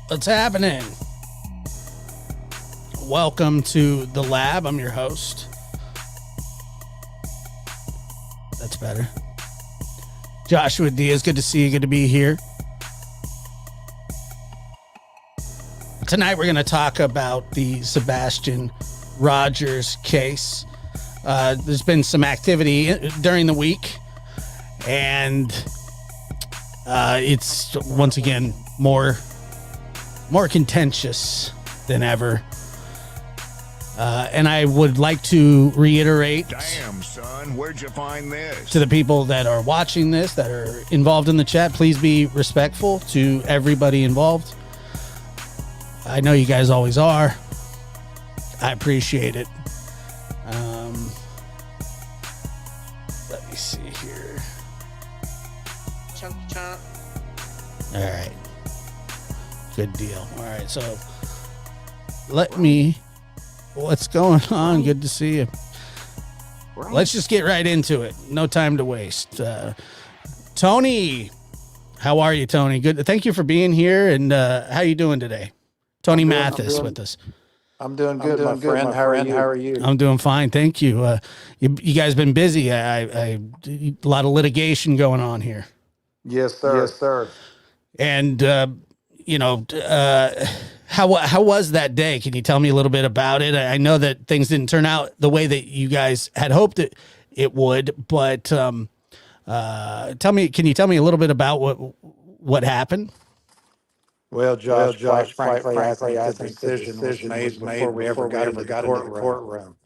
What's happening? Welcome to the lab. I'm your host. That's better. Joshua Diaz, good to see you. Good to be here. Tonight we're going to talk about the Sebastian Rogers case. There's been some activity during the week, and it's once again more contentious than ever. And I would like to reiterate, damn, son, where'd you find this? To the people that are watching this, that are involved in the chat, please be respectful to everybody involved. I know you guys always are. I appreciate it. Let me see here. Chunky chunk. All right. Good deal. All right. So what's going on? Good to see you. Let's just get right into it. No time to waste. Tony, how are you, Tony? Good. Thank you for being here. And how you doing today? Tony Mathis with us. I'm doing good, my friend. How are you? I'm doing fine. Thank you. You guys been busy. A lot of litigation going on here. Yes, sir. Yes, sir. And, how was that day? Can you tell me a little bit about it? I know that things didn't turn out the way that you guys had hoped it would, but can you tell me a little bit about what happened? Well, Josh, frankly, I think the decision was made before we ever got into the courtroom.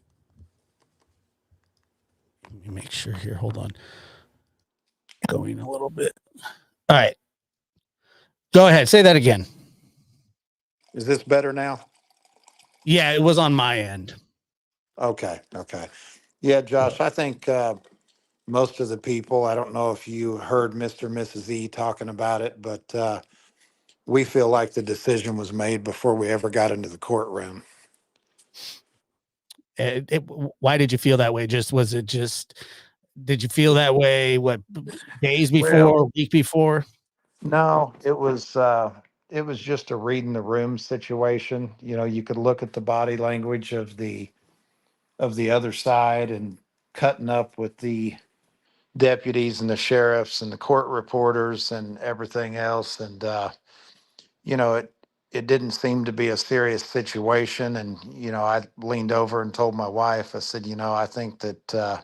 Let me make sure here. Hold on. Going a little bit. All right. Go ahead. Say that again. Is this better now? Yeah, it was on my end. Okay. Yeah, Josh, I think most of the people, I don't know if you heard Mr. and Mrs. E talking about it, but we feel like the decision was made before we ever got into the courtroom. Why did you feel that way? Did you feel that way? What, days before, week before? No, it was just a reading the room situation. You know, you could look at the body language of the other side and cutting up with the deputies and the sheriffs and the court reporters and everything else. And it didn't seem to be a serious situation. And I leaned over and told my wife, I said, I think that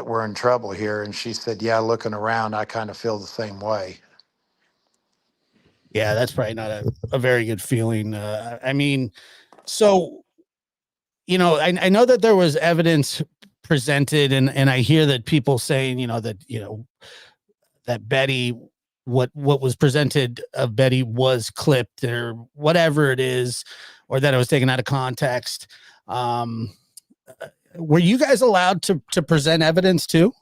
we're in trouble here. And she said, yeah, looking around, I kind of feel the same way. Yeah, that's probably not a very good feeling. I mean, so, I know that there was evidence presented, and I hear that people saying, that Betty, what was presented of Betty was clipped or whatever it is, or that it was taken out of context. Were you guys allowed to present evidence too?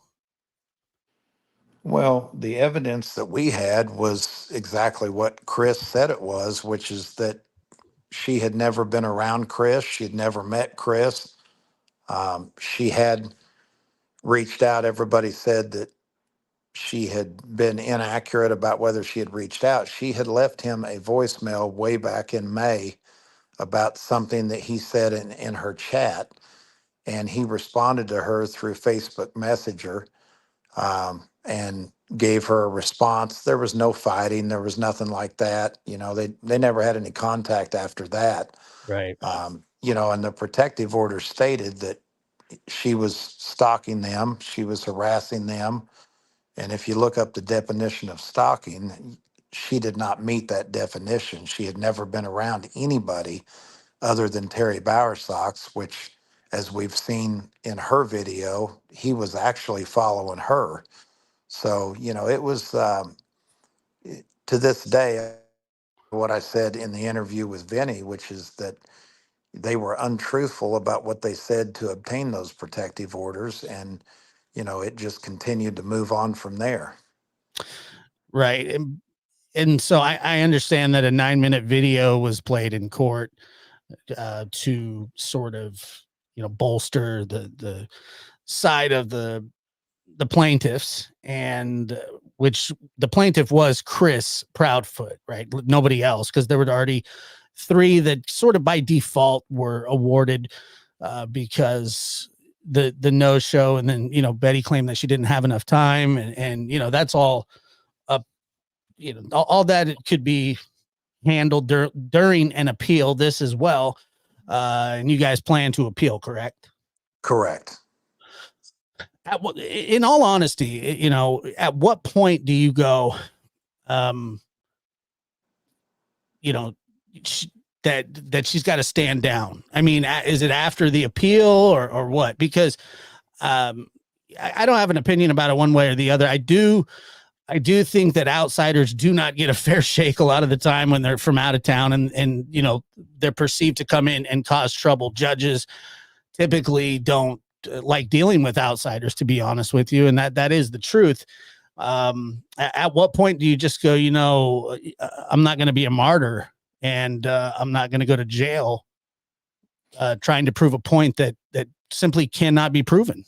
Well, the evidence that we had was exactly what Chris said it was, which is that she had never been around Chris. She had never met Chris. She had reached out. Everybody said that she had been inaccurate about whether she had reached out. She had left him a voicemail way back in May about something that he said in her chat. And he responded to her through Facebook Messenger. And gave her a response. There was no fighting. There was nothing like that. They never had any contact after that. Right. And the protective order stated that she was stalking them. She was harassing them. And if you look up the definition of stalking, she did not meet that definition. She had never been around anybody other than Terry Bowersox, which, as we've seen in her video, he was actually following her. So, it was to this day, what I said in the interview with Vinny, which is that they were untruthful about what they said to obtain those protective orders. And, it just continued to move on from there. Right. And so I understand that a 9-minute video was played in court to sort of, bolster the side of the plaintiffs. And which the plaintiff was Chris Proudfoot, right? Nobody else, because there were already 3 that sort of by default were awarded because the no show, and then Betty claimed that she didn't have enough time, and that's all up. All that it could be handled during an appeal. This as well, and you guys plan to appeal, correct? Correct. In all honesty, at what point do you go, um, you know, that she's got to stand down? I mean, is it after the appeal or what? Because I don't have an opinion about it one way or the other. I do think that outsiders do not get a fair shake a lot of the time when they're from out of town, and they're perceived to come in and cause trouble. Judges typically don't like dealing with outsiders, to be honest with you, and that is the truth. At what point do you just go, I'm not going to be a martyr, and I'm not going to go to jail trying to prove a point that simply cannot be proven?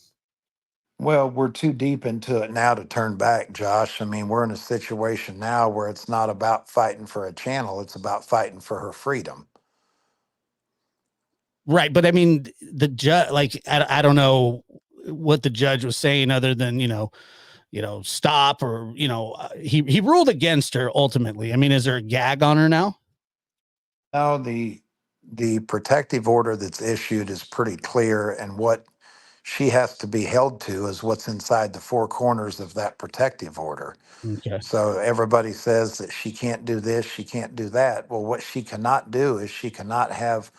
Well, we're too deep into it now to turn back, Josh. I mean, we're in a situation now where it's not about fighting for a channel, it's about fighting for her freedom. Right. But I mean, the judge, like, I don't know what the judge was saying other than, stop, or, he ruled against her ultimately. I mean, is there a gag on her now? No, the protective order that's issued is pretty clear, and what she has to be held to is what's inside the 4 corners of that protective order. Okay. So everybody says that she can't do this, she can't do that. Well, what she cannot do is she cannot have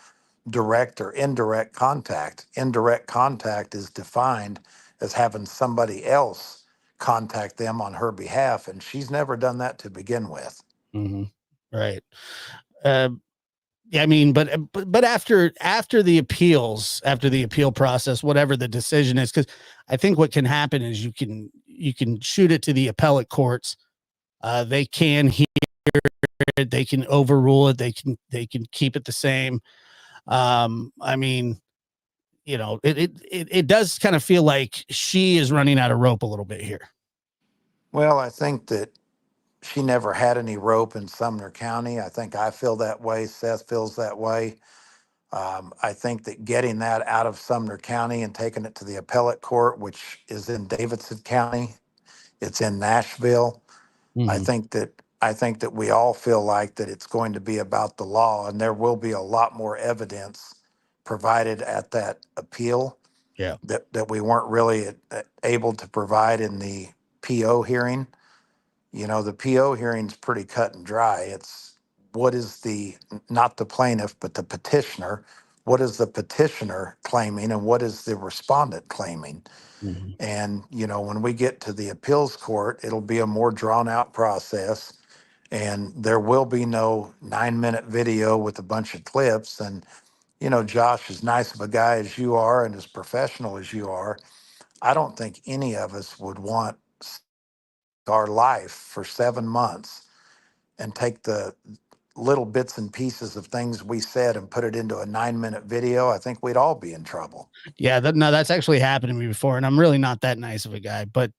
direct or indirect contact. Indirect contact is defined as having somebody else contact them on her behalf, and she's never done that to begin with. Mm-hmm. Right. Yeah, I mean, but after the appeals, after the appeal process, whatever the decision is, because I think what can happen is you can shoot it to the appellate courts. They can hear it, they can overrule it, they can keep it the same. I mean, it does kind of feel like she is running out of rope a little bit here. Well, I think that she never had any rope in Sumner County. I think I feel that way. Seth feels that way. I think that getting that out of Sumner County and taking it to the appellate court, which is in Davidson County, it's in Nashville. I Mhm. think that we all feel like that it's going to be about the law, and there will be a lot more evidence provided at that appeal Yeah. that we weren't really able to provide in the PO hearing. The PO hearing's pretty cut and dry. It's what is not the plaintiff, but the petitioner. What is the petitioner claiming, and what is the respondent claiming? Mhm. And, when we get to the appeals court, it'll be a more drawn out process, and there will be no 9-minute video with a bunch of clips. And, Josh, as nice of a guy as you are and as professional as you are, I don't think any of us would want our life for 7 months and take the little bits and pieces of things we said and put it into a 9-minute video. I think we'd all be in trouble. Yeah, no, that's actually happened to me before, and I'm really not that nice of a guy. But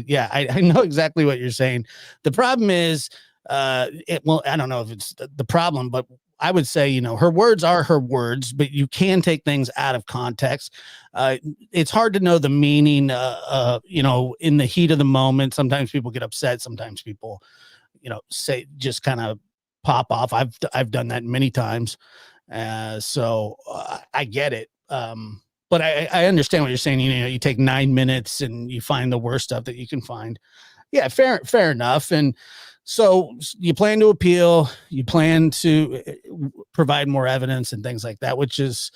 yeah, I know exactly what you're saying. The problem is, well, I don't know if it's the problem, but I would say, her words are her words, but you can take things out of context. It's hard to know the meaning, in the heat of the moment. Sometimes people get upset. Sometimes people, say, just kind of pop off. I've done that many times. So I get it. But I understand what you're saying. You take 9 minutes and you find the worst stuff that you can find. Yeah, fair enough. And so you plan to appeal, you plan to provide more evidence and things like that, which is,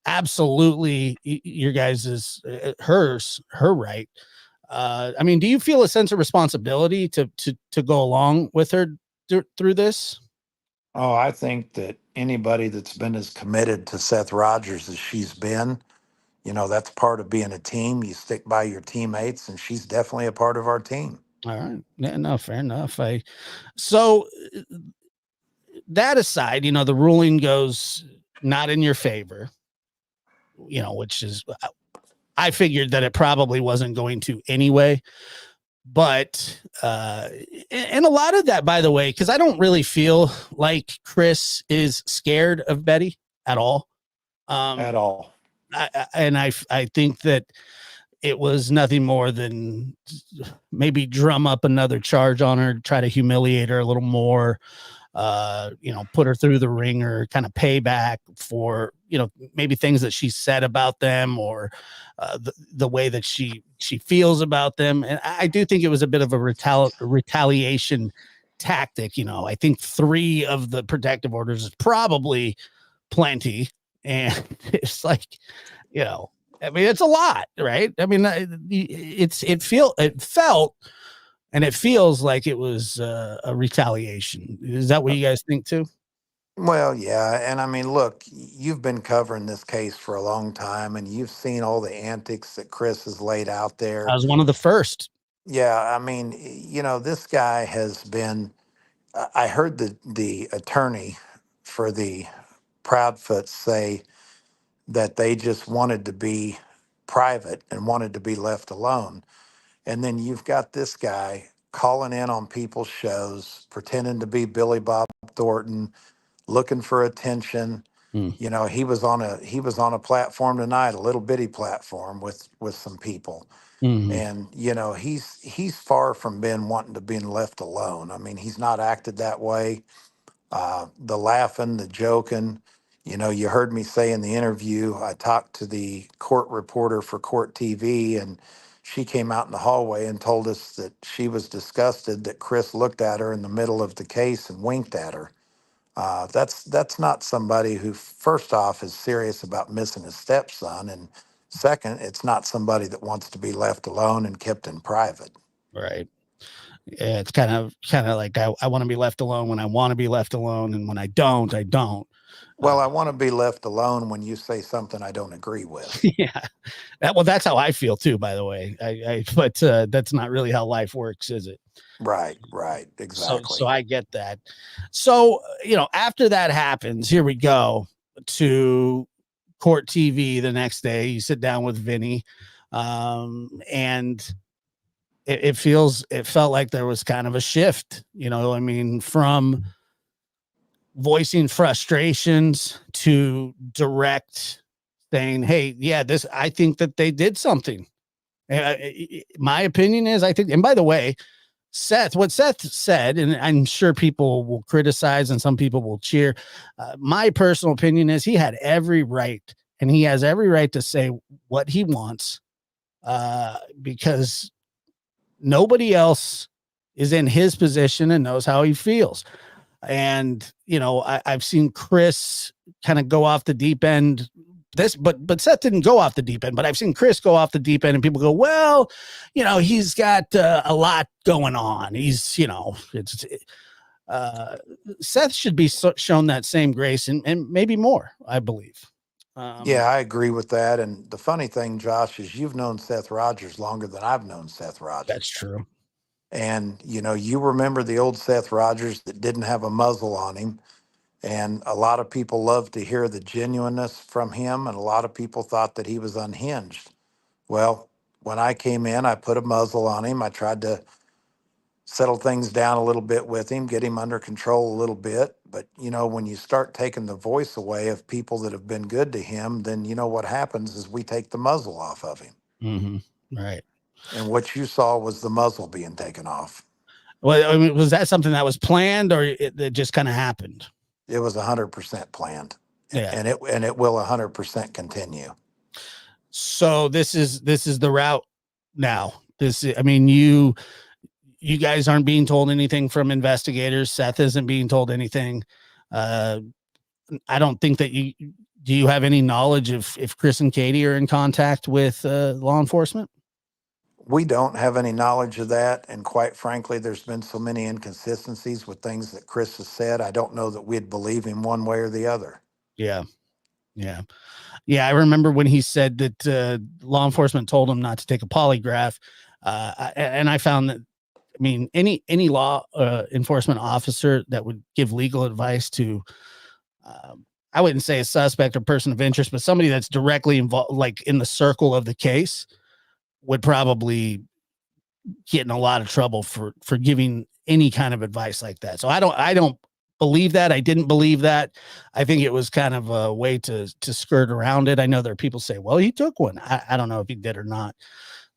absolutely your guys' her right. I mean, do you feel a sense of responsibility to go along with her through this? Oh, I think that anybody that's been as committed to Seth Rogers as she's been, that's part of being a team. You stick by your teammates, and she's definitely a part of our team. All right. Yeah, no, fair enough. So that aside, the ruling goes not in your favor, which is, I figured that it probably wasn't going to anyway. But and a lot of that, by the way, because I don't really feel like Chris is scared of Betty at all. At all. I think that it was nothing more than maybe drum up another charge on her, try to humiliate her a little more, put her through the ringer, kind of payback for, maybe things that she said about them, or the way that she feels about them. And I do think it was a bit of a retaliation tactic. I think 3 of the protective orders is probably plenty. And it's like, I mean, it's a lot, right? I mean, it felt and it feels like it was a retaliation. Is that what you guys think too? Well, yeah. And I mean, look, you've been covering this case for a long time and you've seen all the antics that Chris has laid out I there. was one of the first. Yeah. I mean, this guy has been, I heard the attorney for the Proudfoot say that they just wanted to be private and wanted to be left alone. And then you've got this guy calling in on people's shows, pretending to be Billy Bob Thornton, looking for attention. Mm, He was on a platform tonight, a little bitty platform with some people. mhm. And he's far from being wanting to being left alone. I mean, he's not acted that way. The laughing, the joking. You heard me say in the interview, I talked to the court reporter for Court TV, and she came out in the hallway and told us that she was disgusted that Chris looked at her in the middle of the case and winked at her. That's not somebody who, first off, is serious about missing his stepson, and second, it's not somebody that wants to be left alone and kept in private. Right. Yeah, it's kind of like I want to be left alone when I want to be left alone, and when I don't, I don't. Well, I want to be left alone when you say something I don't agree with. Yeah. That's how I feel too, by the way. But that's not really how life works, is it? Right, So exactly. I get that. So, after that happens, here we go to Court TV the next day. You sit down with Vinny, and it felt like there was kind of a shift, I mean, from voicing frustrations to direct saying, hey, yeah, I think that they did something. My opinion is, I think, and by the way, what Seth said, and I'm sure people will criticize and some people will cheer. My personal opinion is he had every right, and he has every right to say what he wants, because nobody else is in his position and knows how he feels. And I've seen Chris kind of go off the deep end. But Seth didn't go off the deep end. But I've seen Chris go off the deep end, and people go, well, he's got a lot going on. He's it's Seth should be shown that same grace and maybe more, I believe. Yeah, I agree with that. And the funny thing, Josh, is you've known Seth Rogers longer than I've known Seth That's Rogers. true. And, you remember the old Seth Rogers that didn't have a muzzle on him. And a lot of people loved to hear the genuineness from him. And a lot of people thought that he was unhinged. Well, when I came in, I put a muzzle on him. I tried to settle things down a little bit with him, get him under control a little bit. But, when you start taking the voice away of people that have been good to him, then what happens is we take the muzzle off of him. Mm-hmm. Right. And what you saw was the muzzle being taken off. Well, I mean, was that something that was planned, or it just kind of happened? It was 100% planned, Yeah. and it will 100% continue. So this is the route now. I mean, you guys aren't being told anything from investigators. Seth isn't being told anything. I don't think that do you have any knowledge if Chris and Katie are in contact with law enforcement? We don't have any knowledge of that, and quite frankly, there's been so many inconsistencies with things that Chris has said. I don't know that we'd believe him one way or the other. Yeah. Yeah. Yeah. I remember when he said that law enforcement told him not to take a polygraph. And I found that, I mean, any law enforcement officer that would give legal advice to, I wouldn't say a suspect or person of interest, but somebody that's directly involved, like in the circle of the case, would probably get in a lot of trouble for giving any kind of advice like that. So I don't believe that. I didn't believe that. I think it was kind of a way to skirt around it. I know there are people say, well, he took one. I don't know if he did or not.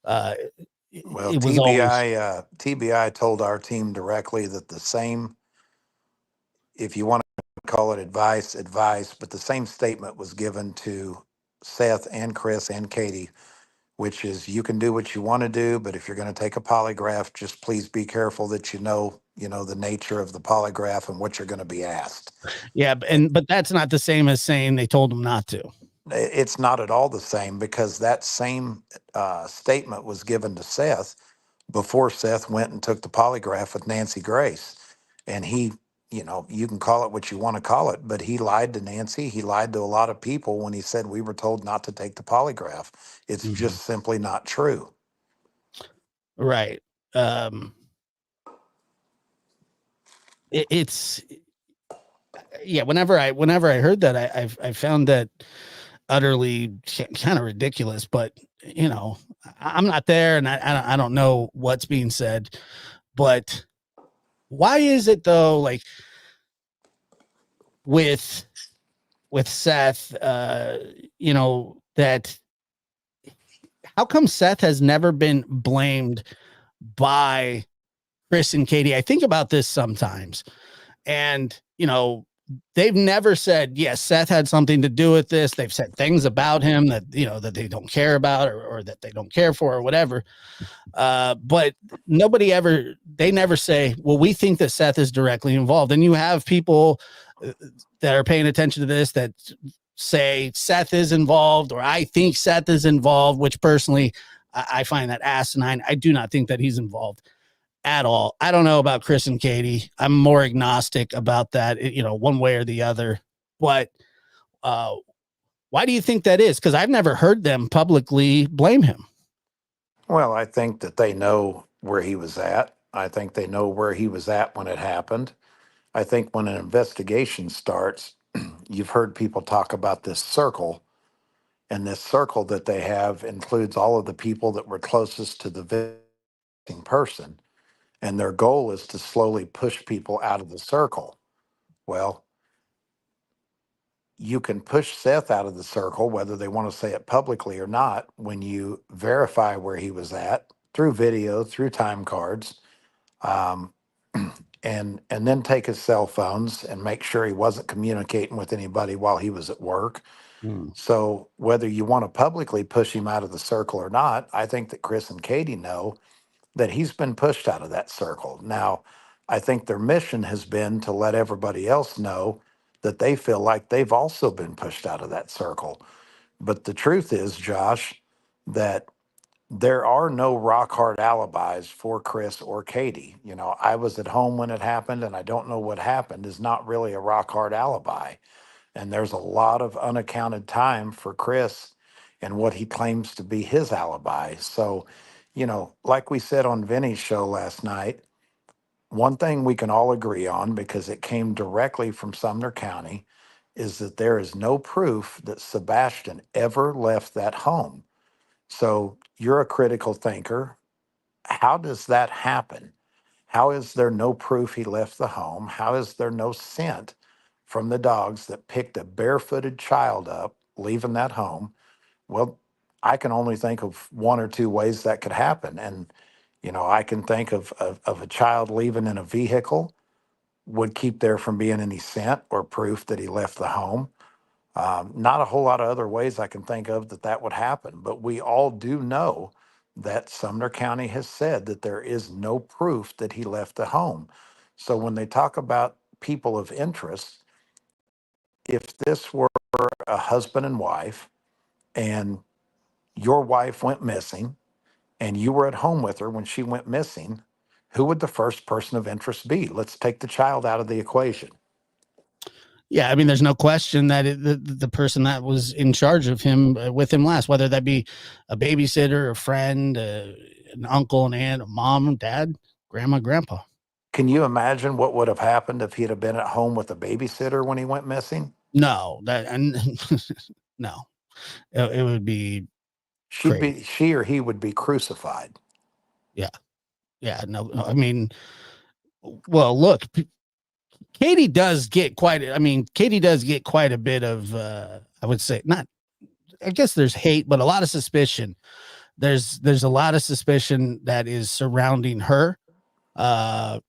Uh, Well, it was always TBI told our team directly that the same, if you want to call it advice, but the same statement was given to Seth and Chris and Katie, which is you can do what you want to do, but if you're going to take a polygraph, just please be careful that you know the nature of the polygraph and what you're going to be asked. yeah, but that's not the same as saying they told him not to. It's not at all the same because that same statement was given to Seth before Seth went and took the polygraph with Nancy Grace. And he, you know, you can call it what you want to call it, but he lied to Nancy. He lied to a lot of people when he said we were told not to take the polygraph. It's Mhm. just simply not true. Right. Um, it's yeah. Whenever I heard that, I found that utterly kind of ridiculous. But you know, I'm not there, and I don't know what's being said. But why is it though? Like with Seth, you know that how come Seth has never been blamed by Chris and Katie? I think about this sometimes. And, you know, they've never said, yes, Seth had something to do with this. They've said things about him that, you know, that they don't care about or that they don't care for or whatever. But they never say, well, we think that Seth is directly involved. And you have people that are paying attention to this that say Seth is involved or I think Seth is involved, which personally I find that asinine. I do not think that he's involved at all. I don't know about Chris and Katie. I'm more agnostic about that, you know, one way or the other. But uh, why do you think that is? Because I've never heard them publicly blame him. Well, I think that they know where he was at. I think they know where he was at when it happened. I think when an investigation starts, you've heard people talk about this circle, and this circle that they have includes all of the people that were closest to the victim person. And their goal is to slowly push people out of the circle. Well, you can push Seth out of the circle, whether they want to say it publicly or not, when you verify where he was at through video, through time cards, um, and then take his cell phones and make sure he wasn't communicating with anybody while he was at work. Hmm. So whether you want to publicly push him out of the circle or not, I think that Chris and Katie know that he's been pushed out of that circle. Now, I think their mission has been to let everybody else know that they feel like they've also been pushed out of that circle. But the truth is, Josh, that there are no rock hard alibis for Chris or Katie. You know, I was at home when it happened and I don't know what happened is not really a rock hard alibi. And there's a lot of unaccounted time for Chris and what he claims to be his alibi. So, you know, like we said on Vinny's show last night, one thing we can all agree on, because it came directly from Sumner County, is that there is no proof that Sebastian ever left that home. So you're a critical thinker. How does that happen? How is there no proof he left the home? How is there no scent from the dogs that picked a barefooted child up leaving that home? Well, I can only think of one or two ways that could happen. And, you know, I can think of a child leaving in a vehicle would keep there from being any scent or proof that he left the home. Not a whole lot of other ways I can think of that that would happen, but we all do know that Sumner County has said that there is no proof that he left the home. So when they talk about people of interest, if this were a husband and wife and your wife went missing and you were at home with her when she went missing, who would the first person of interest be? Let's take the child out of the equation. Yeah, I mean, there's no question that the person that was in charge of him with him last, whether that be a babysitter, a friend, an uncle, an aunt, a mom, dad, grandma, grandpa. Can you imagine what would have happened if he'd have been at home with a babysitter when he went missing? No, that and no, it would be crazy. She or he would be crucified. Yeah. Yeah, no, I mean, well, look, Katie does get quite. I mean, Katie does get quite a bit of. I would say not. I guess there's hate, but a lot of suspicion. There's a lot of suspicion that is surrounding her,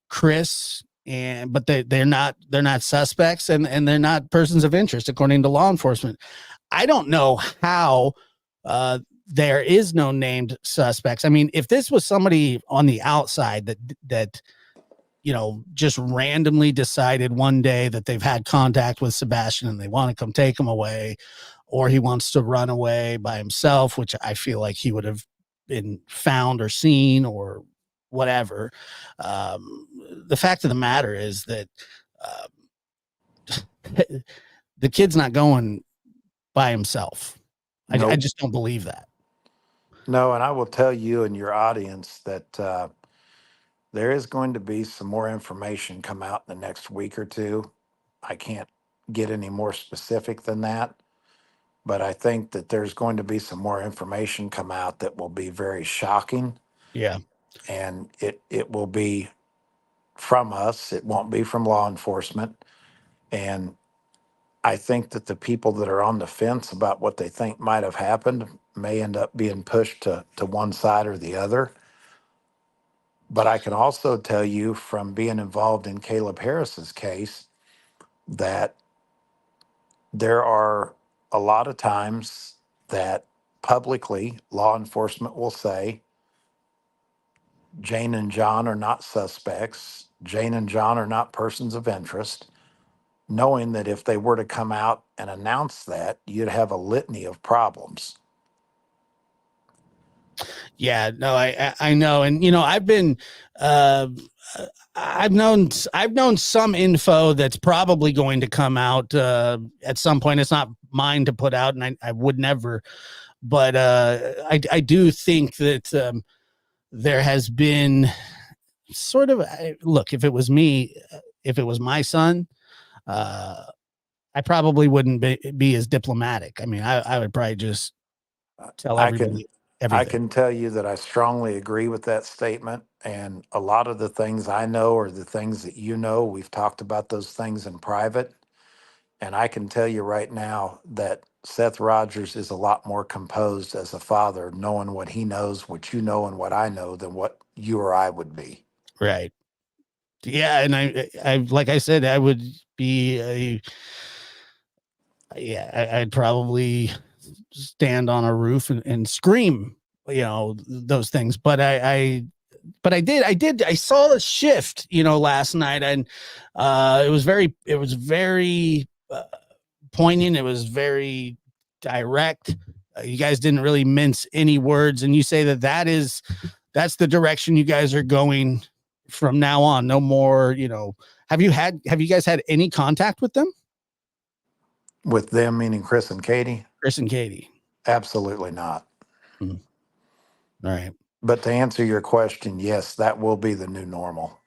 Chris, and but they're not suspects, and they're not persons of interest according to law enforcement. I don't know how there is no named suspects. I mean, if this was somebody on the outside that just randomly decided one day that they've had contact with Sebastian and they want to come take him away, or he wants to run away by himself, which I feel like he would have been found or seen or whatever. The fact of the matter is that the kid's not going by himself. I Nope. just don't believe that. No, and I will tell you and your audience that there is going to be some more information come out in the next week or two. I can't get any more specific than that, but I think that there's going to be some more information come out that will be very shocking, Yeah. and it will be from us. It won't be from law enforcement. And I think that the people that are on the fence about what they think might have happened may end up being pushed to one side or the other. But I can also tell you from being involved in Caleb Harris's case that there are a lot of times that publicly law enforcement will say Jane and John are not suspects, Jane and John are not persons of interest, knowing that if they were to come out and announce that, you'd have a litany of problems. Yeah, no, I know, and uh, I've known some info that's probably going to come out at some point. It's not mine to put out, and I would never, but I do think that there has been sort of look. If it was me, if it was my son, uh, I probably wouldn't be as diplomatic. I mean, I would probably just tell I can everybody I everything. can tell you that I strongly agree with that statement. And a lot of the things I know or the things that you know, we've talked about those things in private. And I can tell you right now that Seth Rogers is a lot more composed as a father, knowing what he knows, what you know, and what I know than what you or I would be. Right. Yeah, and I like I said, I would be I'd probably stand on a roof and scream, those things. But I saw a shift, last night, and it was very poignant. It was very direct. You guys didn't really mince any words, and you say that's the direction you guys are going from now on. No more, have you guys had any contact with them, With them, meaning Chris and Katie? Chris and Katie? Absolutely not. Hmm. All right. But to answer your question, yes, that will be the new normal.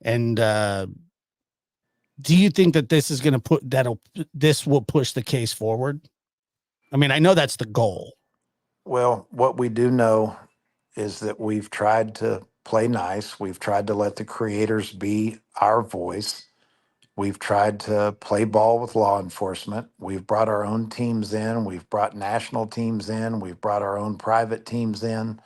And do you think that this will push the case forward? I mean, I know that's the goal. Well, what we do know is that we've tried to play nice. We've tried to let the creators be our voice. We've tried to play ball with law enforcement. We've brought our own teams in. We've brought national teams in. We've brought our own private teams in.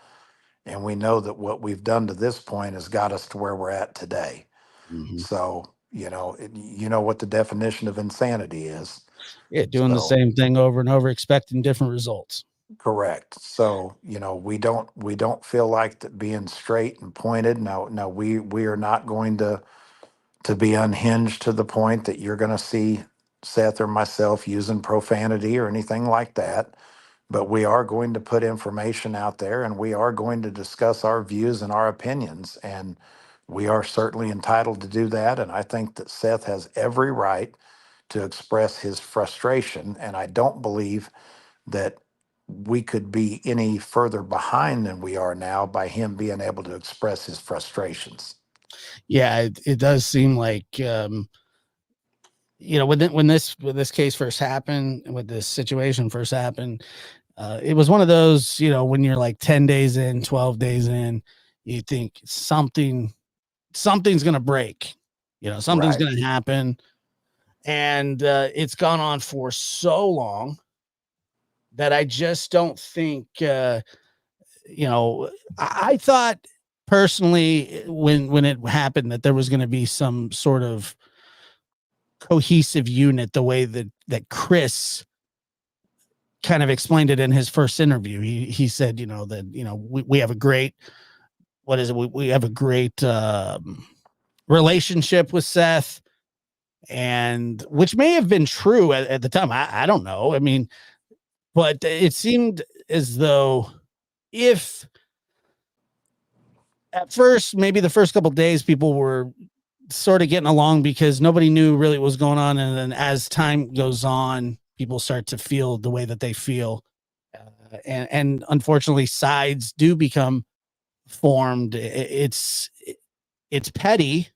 And we know that what we've done to this point has got us to where we're at today. Mhm. So, you know what the definition of insanity is. Yeah, doing the So, same thing over and over, expecting different results. correct. So, we don't feel like that being straight and pointed. No, we are not going to be unhinged to the point that you're going to see Seth or myself using profanity or anything like that. But we are going to put information out there, and we are going to discuss our views and our opinions. And we are certainly entitled to do that. And I think that Seth has every right to express his frustration. And I don't believe that we could be any further behind than we are now by him being able to express his frustrations. Yeah, it does seem like when this case first happened, when this situation first happened, It was one of those, when you're like 10 days in, 12 days in, you think something's going to break, something's Right. going to happen. And it's gone on for so long that I just don't think, you know, I thought personally when it happened that there was going to be some sort of cohesive unit the way that Chris kind of explained it in his first interview. He said, that we have a great what is it? We have a great relationship with Seth, and which may have been true at the time. I don't know. I mean, but it seemed as though if at first, maybe the first couple of days, people were sort of getting along because nobody knew really what was going on. And then as time goes on, people start to feel the way that they feel. And unfortunately, sides do become formed. It's petty,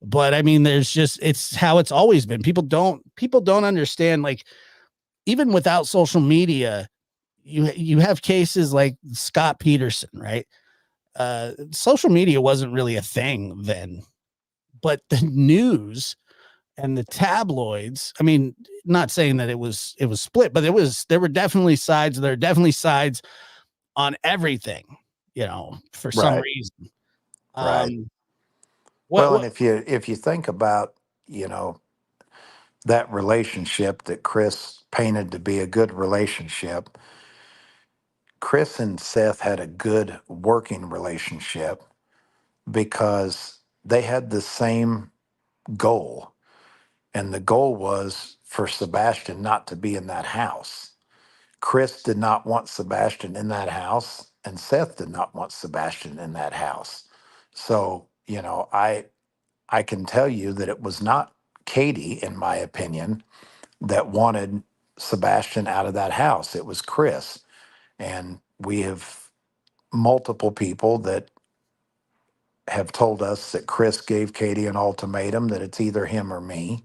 but I mean, it's how it's always been. People don't understand, like, even without social media, you have cases like Scott Peterson, right? Social media wasn't really a thing then, but the news and the tabloids, I mean, not saying that it was split, but there were definitely sides. There are definitely sides on everything, for some Right. reason. Right. Um, what Well, and what if you think about, you know, that relationship that Chris painted to be a good relationship, Chris and Seth had a good working relationship because they had the same goal. And the goal was for Sebastian not to be in that house. Chris did not want Sebastian in that house, and Seth did not want Sebastian in that house. So, I can tell you that it was not Katie, in my opinion, that wanted Sebastian out of that house. It was Chris. And we have multiple people that have told us that Chris gave Katie an ultimatum that it's either him or me.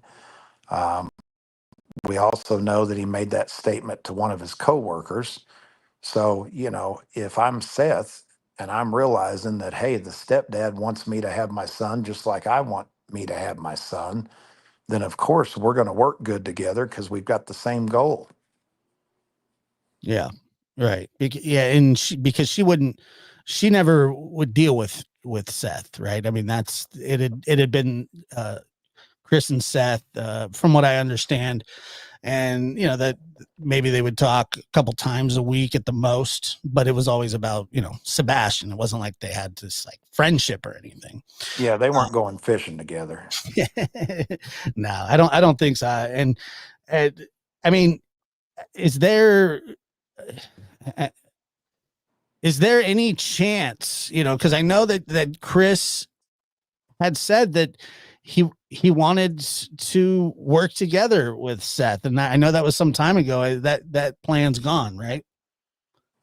Um, we also know that he made that statement to one of his coworkers. So, if I'm Seth and I'm realizing that, hey, the stepdad wants me to have my son just like I want me to have my son, then of course we're going to work good together because we've got the same goal. Yeah, right. Yeah, and because she never would deal with Seth, right? I mean, it had been Chris and Seth, from what I understand, and that maybe they would talk a couple times a week at the most, but it was always about Sebastian. It wasn't like they had this like friendship or anything. Yeah, they weren't going fishing together. No, I don't think so. And I mean, is there uh, is there any chance, because I know that Chris had said that he wanted to work together with Seth, and I know that was some time ago. That plan's gone, right?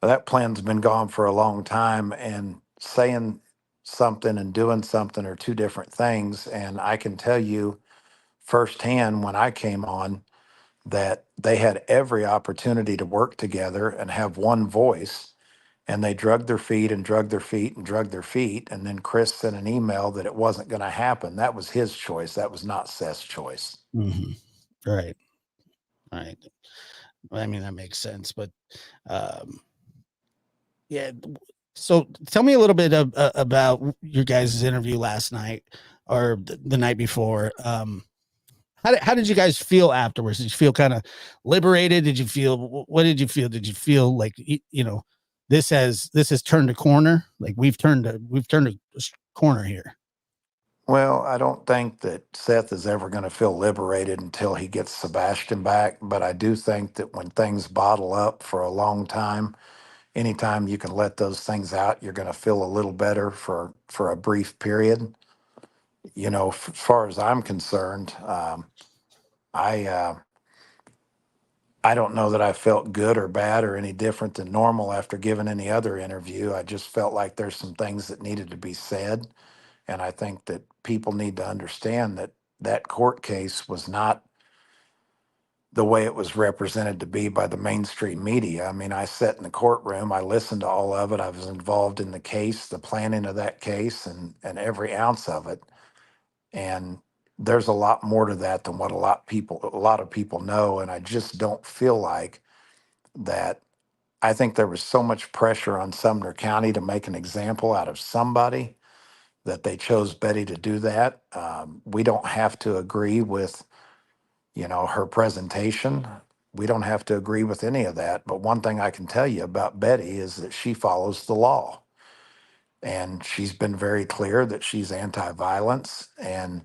That plan's been gone for a long time, and saying something and doing something are two different things. And I can tell you firsthand when I came on that they had every opportunity to work together and have one voice. And they drug their feet and drug their feet and drug their feet. And then Chris sent an email that it wasn't going to happen. That was his choice. That was not Seth's choice. Mm-hmm. Right, right. I mean, that makes sense, but um, yeah. So tell me a little bit about your guys' interview last night or the night before. How did you guys feel afterwards? Did you feel kind of liberated? Did you feel what did you feel? Did you feel like this has turned a corner? Like we've turned a corner here. Well, I don't think that Seth is ever going to feel liberated until he gets Sebastian back. But I do think that when things bottle up for a long time, anytime you can let those things out, you're going to feel a little better for a brief period. As far as I'm concerned, I I don't know that I felt good or bad or any different than normal after giving any other interview. I just felt like there's some things that needed to be said. And I think that people need to understand that that court case was not the way it was represented to be by the mainstream media. I mean, I sat in the courtroom, I listened to all of it. I was involved in the case, the planning of that case, and every ounce of it. And there's a lot more to that than what a lot of people know. And I just don't feel like that. I think there was so much pressure on Sumner County to make an example out of somebody that they chose Betty to do that. We don't have to agree with, her presentation. We don't have to agree with any of that. But one thing I can tell you about Betty is that she follows the law. And she's been very clear that she's anti-violence. And,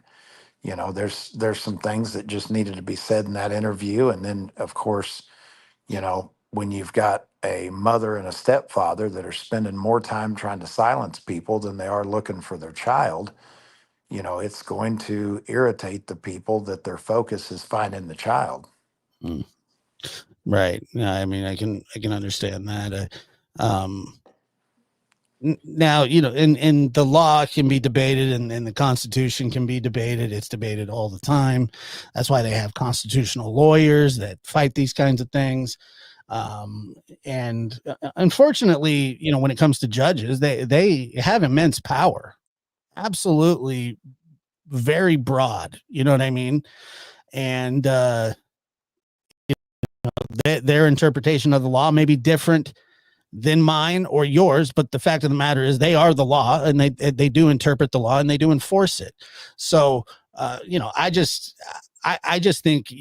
there's some things that just needed to be said in that interview. And then, of course, when you've got a mother and a stepfather that are spending more time trying to silence people than they are looking for their child, it's going to irritate the people that their focus is finding the child. Mm. Right. Yeah, I mean, I can understand that. Now, and the law can be debated, and the Constitution can be debated. It's debated all the time. That's why they have constitutional lawyers that fight these kinds of things. And unfortunately, when it comes to judges, they have immense power. Absolutely, very broad. You know what I mean? And their interpretation of the law may be different than mine or yours, but the fact of the matter is they are the law, and they do interpret the law, and they do enforce it. So I just think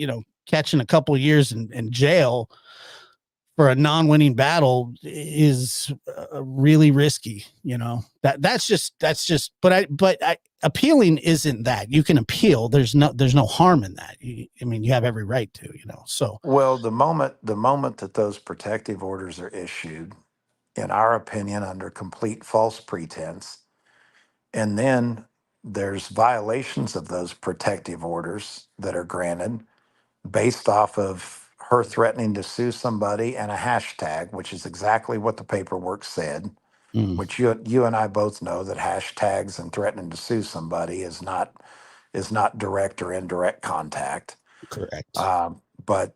catching a couple of years in jail for a non-winning battle is really risky. That's just but appealing isn't that. You can appeal. There's no harm in that. I mean, you have every right to. So Well, the moment that those protective orders are issued, in our opinion, under complete false pretense, and then there's violations of those protective orders that are granted based off of her threatening to sue somebody and a hashtag, which is exactly what the paperwork said, mm, which you and I both know that hashtags and threatening to sue somebody is not direct or indirect contact. correct. But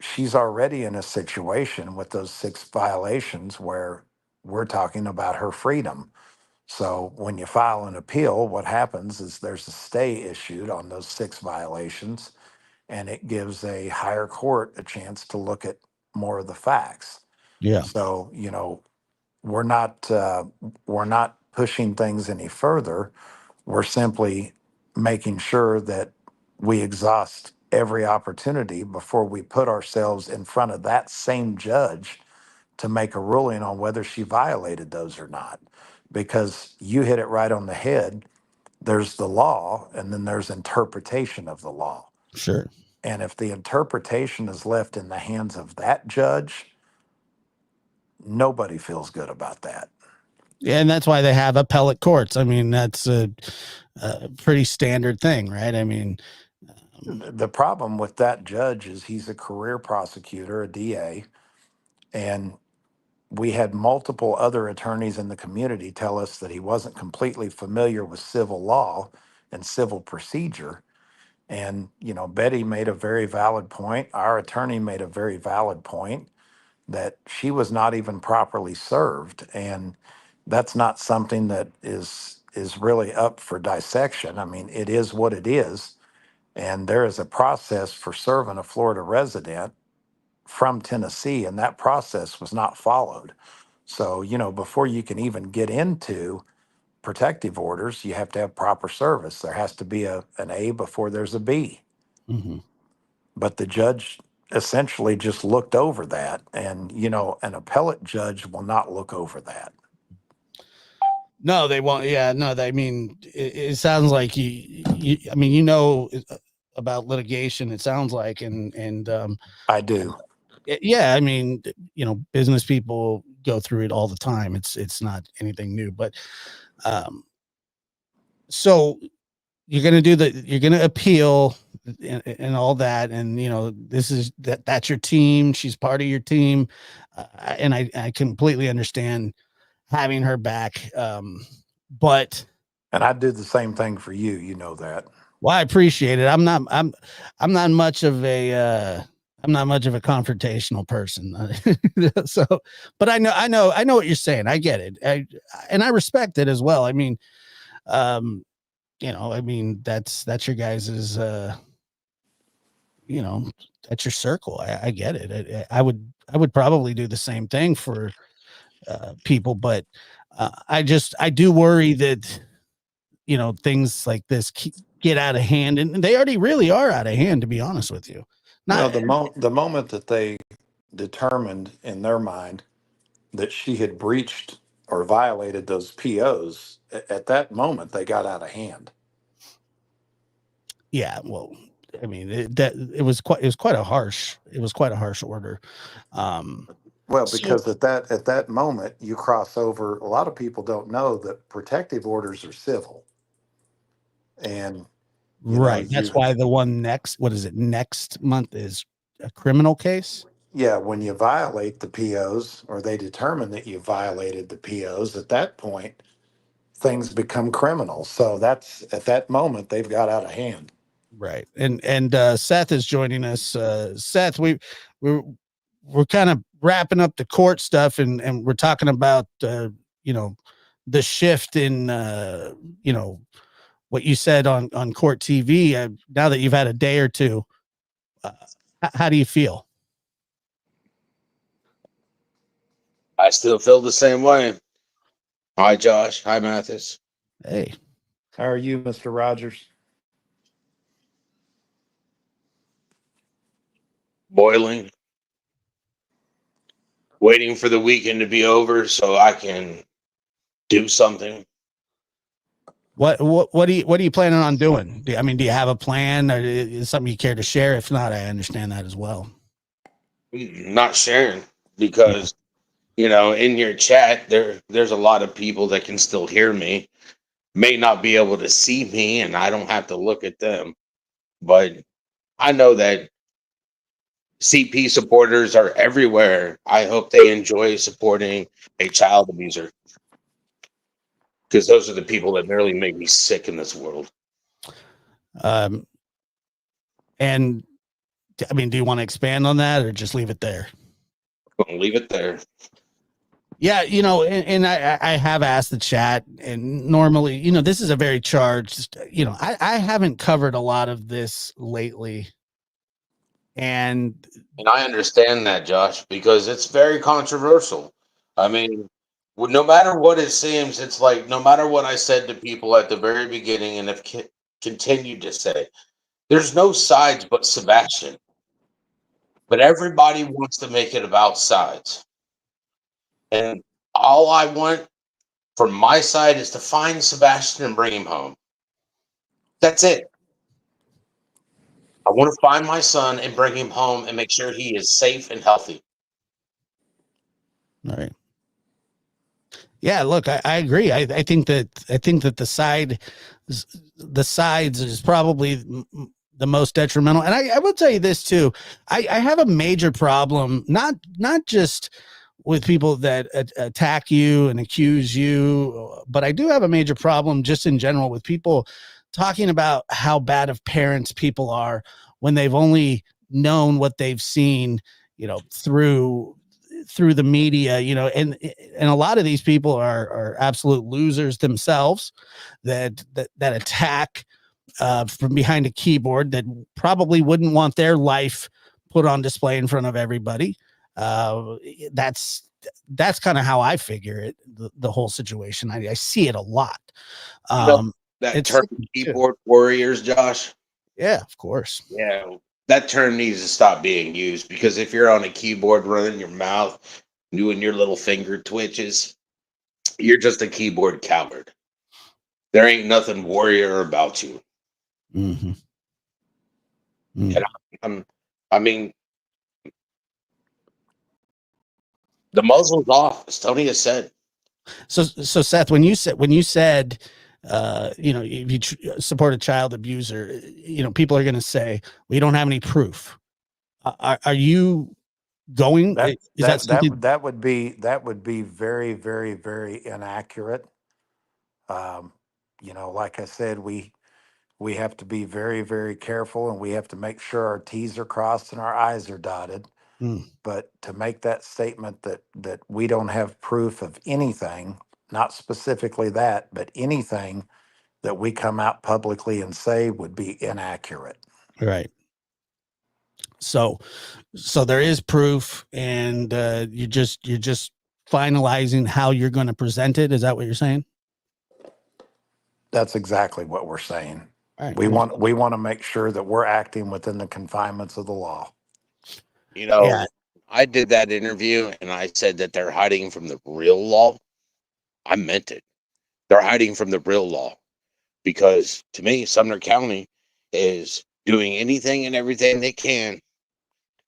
she's already in a situation with those 6 violations where we're talking about her freedom. So when you file an appeal, what happens is there's a stay issued on those 6 violations, and it gives a higher court a chance to look at more of the facts. Yeah, So we're not we're not pushing things any further. We're simply making sure that we exhaust every opportunity before we put ourselves in front of that same judge to make a ruling on whether she violated those or not. Because you hit it right on the head. There's the law, and then there's interpretation of the law. sure. And if the interpretation is left in the hands of that judge, nobody feels good about that. Yeah, and that's why they have appellate courts. I mean, that's a pretty standard thing, right? I mean, The problem with that judge is he's a career prosecutor, a DA, and we had multiple other attorneys in the community tell us that he wasn't completely familiar with civil law and civil procedure. And, Betty made a very valid point. Our attorney made a very valid point that she was not even properly served. And that's not something that is really up for dissection. I mean, it is what it is. And there is a process for serving a Florida resident from Tennessee, and that process was not followed. So, before you can even get into protective orders, you have to have proper service. There has to be an A before there's a B. mhm. But the judge essentially just looked over that. And, an appellate judge will not look over that. No, they won't. Yeah, no, I mean, it sounds like I mean, about litigation. It sounds like, and I do. yeah, I mean, business people go through it all the time. It's not anything new, but so you're gonna appeal and all that, and that's your team. She's part of your team, and I completely understand having her back. But And I did the same thing for you. You know that. Well, I appreciate it. I'm not much of a I'm not much of a confrontational person. So, but I know what you're saying. I get it. And I respect it as well. I mean, um, I mean, that's your guys's you know, that's your circle. I get it. I would probably do the same thing for people, but I do worry that things like this get out of hand, and they already really are out of hand, to be honest with you. Well, Not the moment that they determined in their mind that she had breached or violated those POs, at that moment they got out of hand. Yeah, well, I mean, it was quite a harsh order. Um, Well, so because at that moment you cross over. A lot of people don't know that protective orders are civil, and right, that's you why the one next, what is it, next month is a criminal case. yeah, when you violate the POs or they determine that you violated the POs, at that point things become criminal. So that's at that moment they've got out of hand. Right. And Seth is joining us. Seth, we're we're kind of wrapping up the court stuff, and we're talking about you know, the shift in what you said on court TV. Now that you've had a day or two, uh, how do you feel? I still feel the same way. Hi, Josh. Hi, Mathis. Hey, How are you, Mr. Rogers? Boiling, waiting for the weekend to be over so I can do something. what are you planning on doing? I mean, do you have a plan, or is something you care to share? If not, I understand that as well. Not sharing Yeah. because in your chat there's a lot of people that can still hear me, may not be able to see me, and I don't have to look at them. But I know that CP supporters are everywhere. I hope they enjoy supporting a child abuser because those are the people that nearly make me sick in this world. Um, and I mean, do you want to expand on that or just leave it there? Gonna leave it there. Yeah, and I have asked the chat, and normally, this is a very charged, I haven't covered a lot of this lately. And And I understand that, Josh, because it's very controversial. I mean, no matter what it seems, it's like no matter what I said to people at the very beginning and have continued to say, there's no sides but Sebastian. But everybody wants to make it about sides. And all I want from my side is to find Sebastian and bring him home. That's it. I want to find my son and bring him home and make sure he is safe and healthy. all right. Yeah, look, I agree. I think that the sides is probably the most detrimental. And I will tell you this too. I have a major problem, not just with people that attack you and accuse you, but I do have a major problem just in general with people talking about how bad of parents people are when they've only known what they've seen, through the media, and a lot of these people are absolute losers themselves that attack from behind a keyboard, that probably wouldn't want their life put on display in front of everybody. Uh, that's that's kind of how I figure it. The whole situation, I see it a lot. You know Um, that it's term keyboard warriors, Josh? yeah, of course. Yeah, that term needs to stop being used because if you're on a keyboard running your mouth, doing your little finger twitches, you're just a keyboard coward. There ain't nothing warrior about you. Mm-hmm. And I'm, I mean, the muzzle's off, as Tony has said. So Seth, when you said if you support a child abuser, people are going to say we don't have any proof. Are you going? That Is that something? that would be very, very, very inaccurate. Um, like I said, we have to be very, very careful, and we have to make sure our T's are crossed and our I's are dotted. Mm, But to make that statement that we don't have proof of anything, not specifically that, but anything that we come out publicly and say would be inaccurate. right. So there is proof, and you're just finalizing how you're going to present it. Is that what you're saying? That's exactly what we're saying. All right. We want to make sure that we're acting within the confinements of the law. You know, Yeah. I did that interview and I said that they're hiding from the real law. I meant it. They're hiding from the real law because to me, Sumner County is doing anything and everything they can to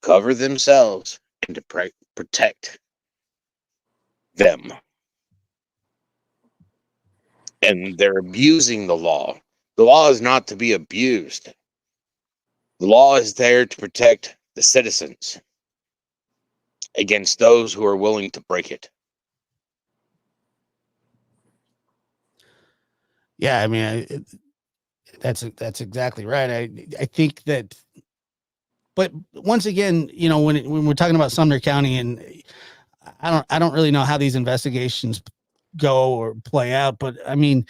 cover themselves and to protect them. And they're abusing the law. The law is not to be abused. The law is there to protect the citizens against those who are willing to break it. Yeah. I mean, that's exactly right. I think that, but once again, when we're talking about Sumner County, and I don't really know how these investigations go or play out, but I mean,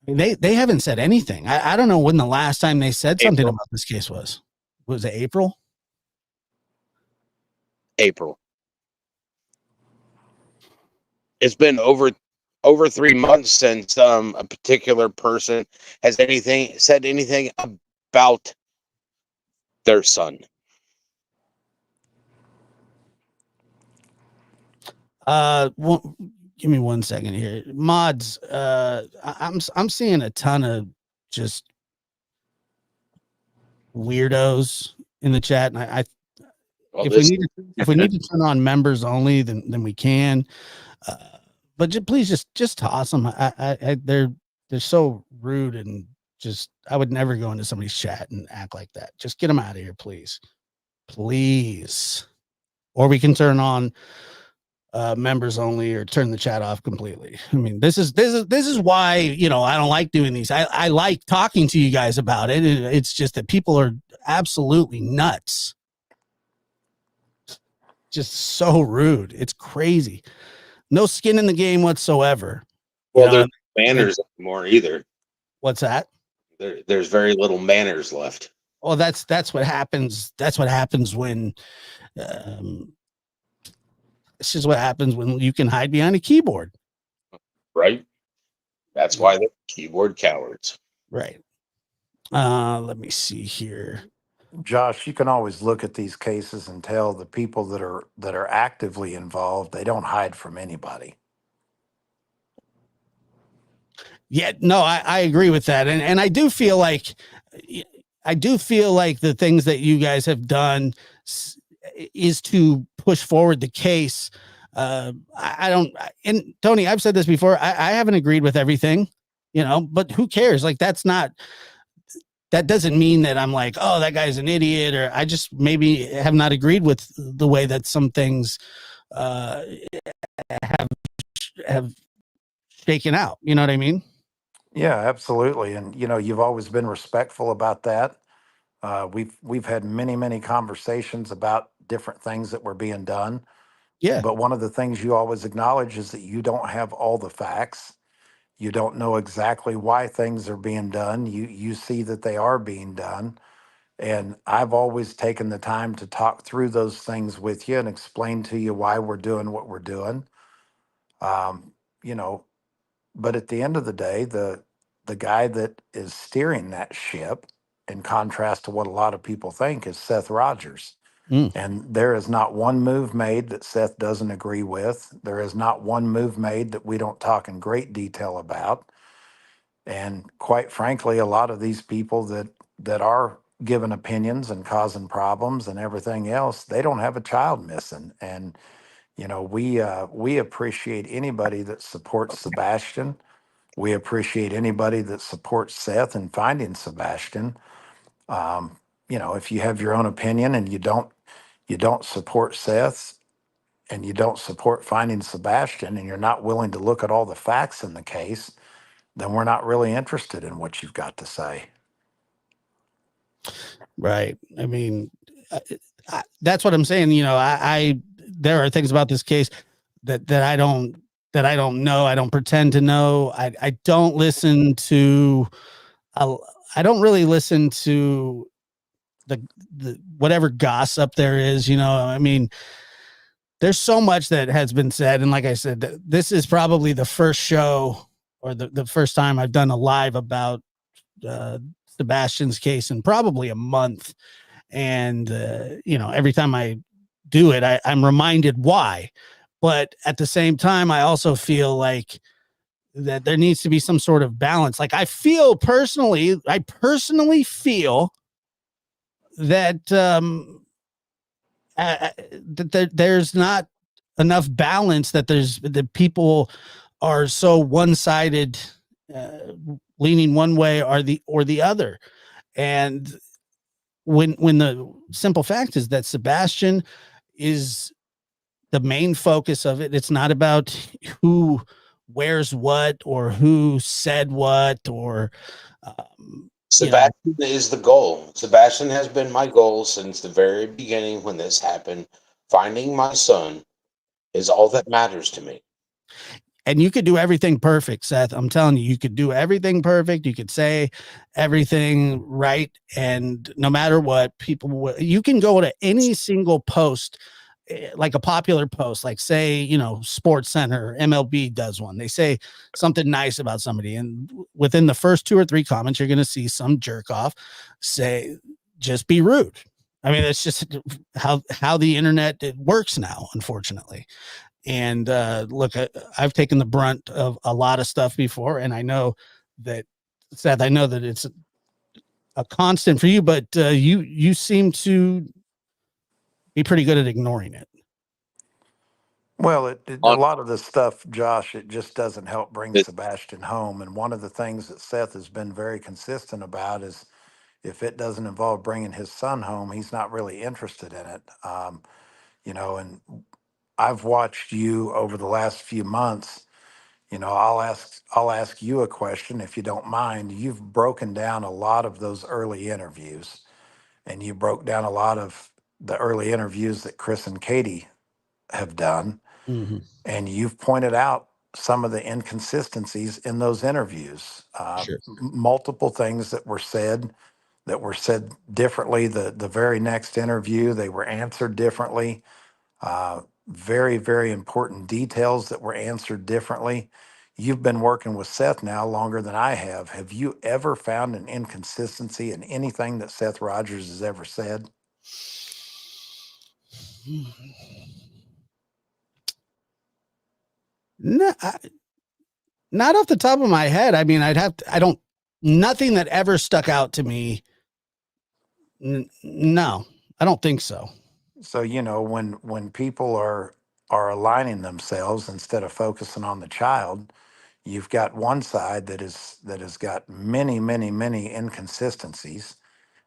they haven't said anything. I don't know when the last time they said something April. about this case was. Was it April? April. It's been over 3 months since a particular person has said anything about their son. Give me 1 second here. Mods, I'm seeing a ton of just weirdos in the chat, and Well, if we this need to turn on members only, then we can. Uh, but please just toss them. They're so rude, and just I would never go into somebody's chat and act like that. Just get them out of here, please, please. Or we can turn on members only, or turn the chat off completely. I mean, this is why I don't like doing these. I like talking to you guys about it. It's just that people are absolutely nuts. Just so rude. It's crazy. No skin in the game whatsoever. well, You know, there's manners anymore either. what's that? There's very little manners left. Well, that's what happens. That's what happens when this is what happens when you can hide behind a keyboard. Right? That's why they're keyboard cowards. Right. Let me see here. Josh, you can always look at these cases and tell the people that are actively involved, they don't hide from anybody. Yeah, no, I agree with that. And I do feel like the things that you guys have done is to push forward the case. I don't, and Tony, I've said this before. I haven't agreed with everything, but who cares? Like, that doesn't mean that I'm like, oh, that guy's an idiot, or I just maybe have not agreed with the way that some things have shaken out. You know what I mean? Yeah, absolutely. And you've always been respectful about that. We've had many, many conversations about different things that were being done. Yeah. But one of the things you always acknowledge is that you don't have all the facts. You don't know exactly why things are being done. You see that they are being done. And I've always taken the time to talk through those things with you and explain to you why we're doing what we're doing. Um, you know, but at the end of the day, the guy that is steering that ship, in contrast to what a lot of people think, is Seth Rogers. Mm. And there is not one move made that Seth doesn't agree with. There is not one move made that we don't talk in great detail about. And quite frankly, a lot of these people that are giving opinions and causing problems and everything else, they don't have a child missing. And we appreciate anybody that supports Sebastian. We appreciate anybody that supports Seth in finding Sebastian. If you have your own opinion and you don't support Seth and you don't support finding Sebastian and you're not willing to look at all the facts in the case, then we're not really interested in what you've got to say. Right. I mean, I, that's what I'm saying. You know, there are things about this case that I don't know. I don't pretend to know. I don't listen to. I, I don't really listen to the whatever gossip there is. You know, I mean, there's so much that has been said, and like I said, this is probably the first show or the first time I've done a live about uh, Sebastian's case in probably a month. And you know, every time I do it, I'm reminded why. But at the same time, I also feel like that there needs to be some sort of balance. Like I personally feel that there's not enough balance. That people are so one-sided, uh, leaning one way or the other. And when the simple fact is that Sebastian is the main focus of it. It's not about who wears what or who said what or you know. Sebastian is the goal. Sebastian has been my goal since the very beginning when this happened. Finding my son is all that matters to me. And you could do everything perfect, Seth. I'm telling you, you could do everything perfect. You could say everything right. And no matter what, you can go to any single post, like a popular post, like say, you know, Sports Center, MLB does one. They say something nice about somebody. And within the first 2 or 3 comments, you're going to see some jerk off say, just be rude. I mean, it's just how the internet it works now, unfortunately. And look, I've taken the brunt of a lot of stuff before, and I know that, Seth, I know that it's a constant for you, but you seem to be pretty good at ignoring it. Well, a On lot of this stuff, Josh, it just doesn't help bring it, Sebastian home. And one of the things that Seth has been very consistent about is if it doesn't involve bringing his son home, he's not really interested in it. And I've watched you over the last few months. I'll ask you a question if you don't mind. You've broken down a lot of those early interviews, and you broke down a lot of the early interviews that Chris and Katie have done, Mm-hmm. and you've pointed out some of the inconsistencies in those interviews. Sure. Multiple things that were said differently. The very next interview, they were answered differently. Very, very important details that were answered differently. You've been working with Seth now longer than I have. Have you ever found an inconsistency in anything that Seth Rogers has ever said? No, not off the top of my head. I mean, I don't, nothing that ever stuck out to me. No, I don't think so. So, when people are aligning themselves instead of focusing on the child, you've got one side that has got many, many, many inconsistencies.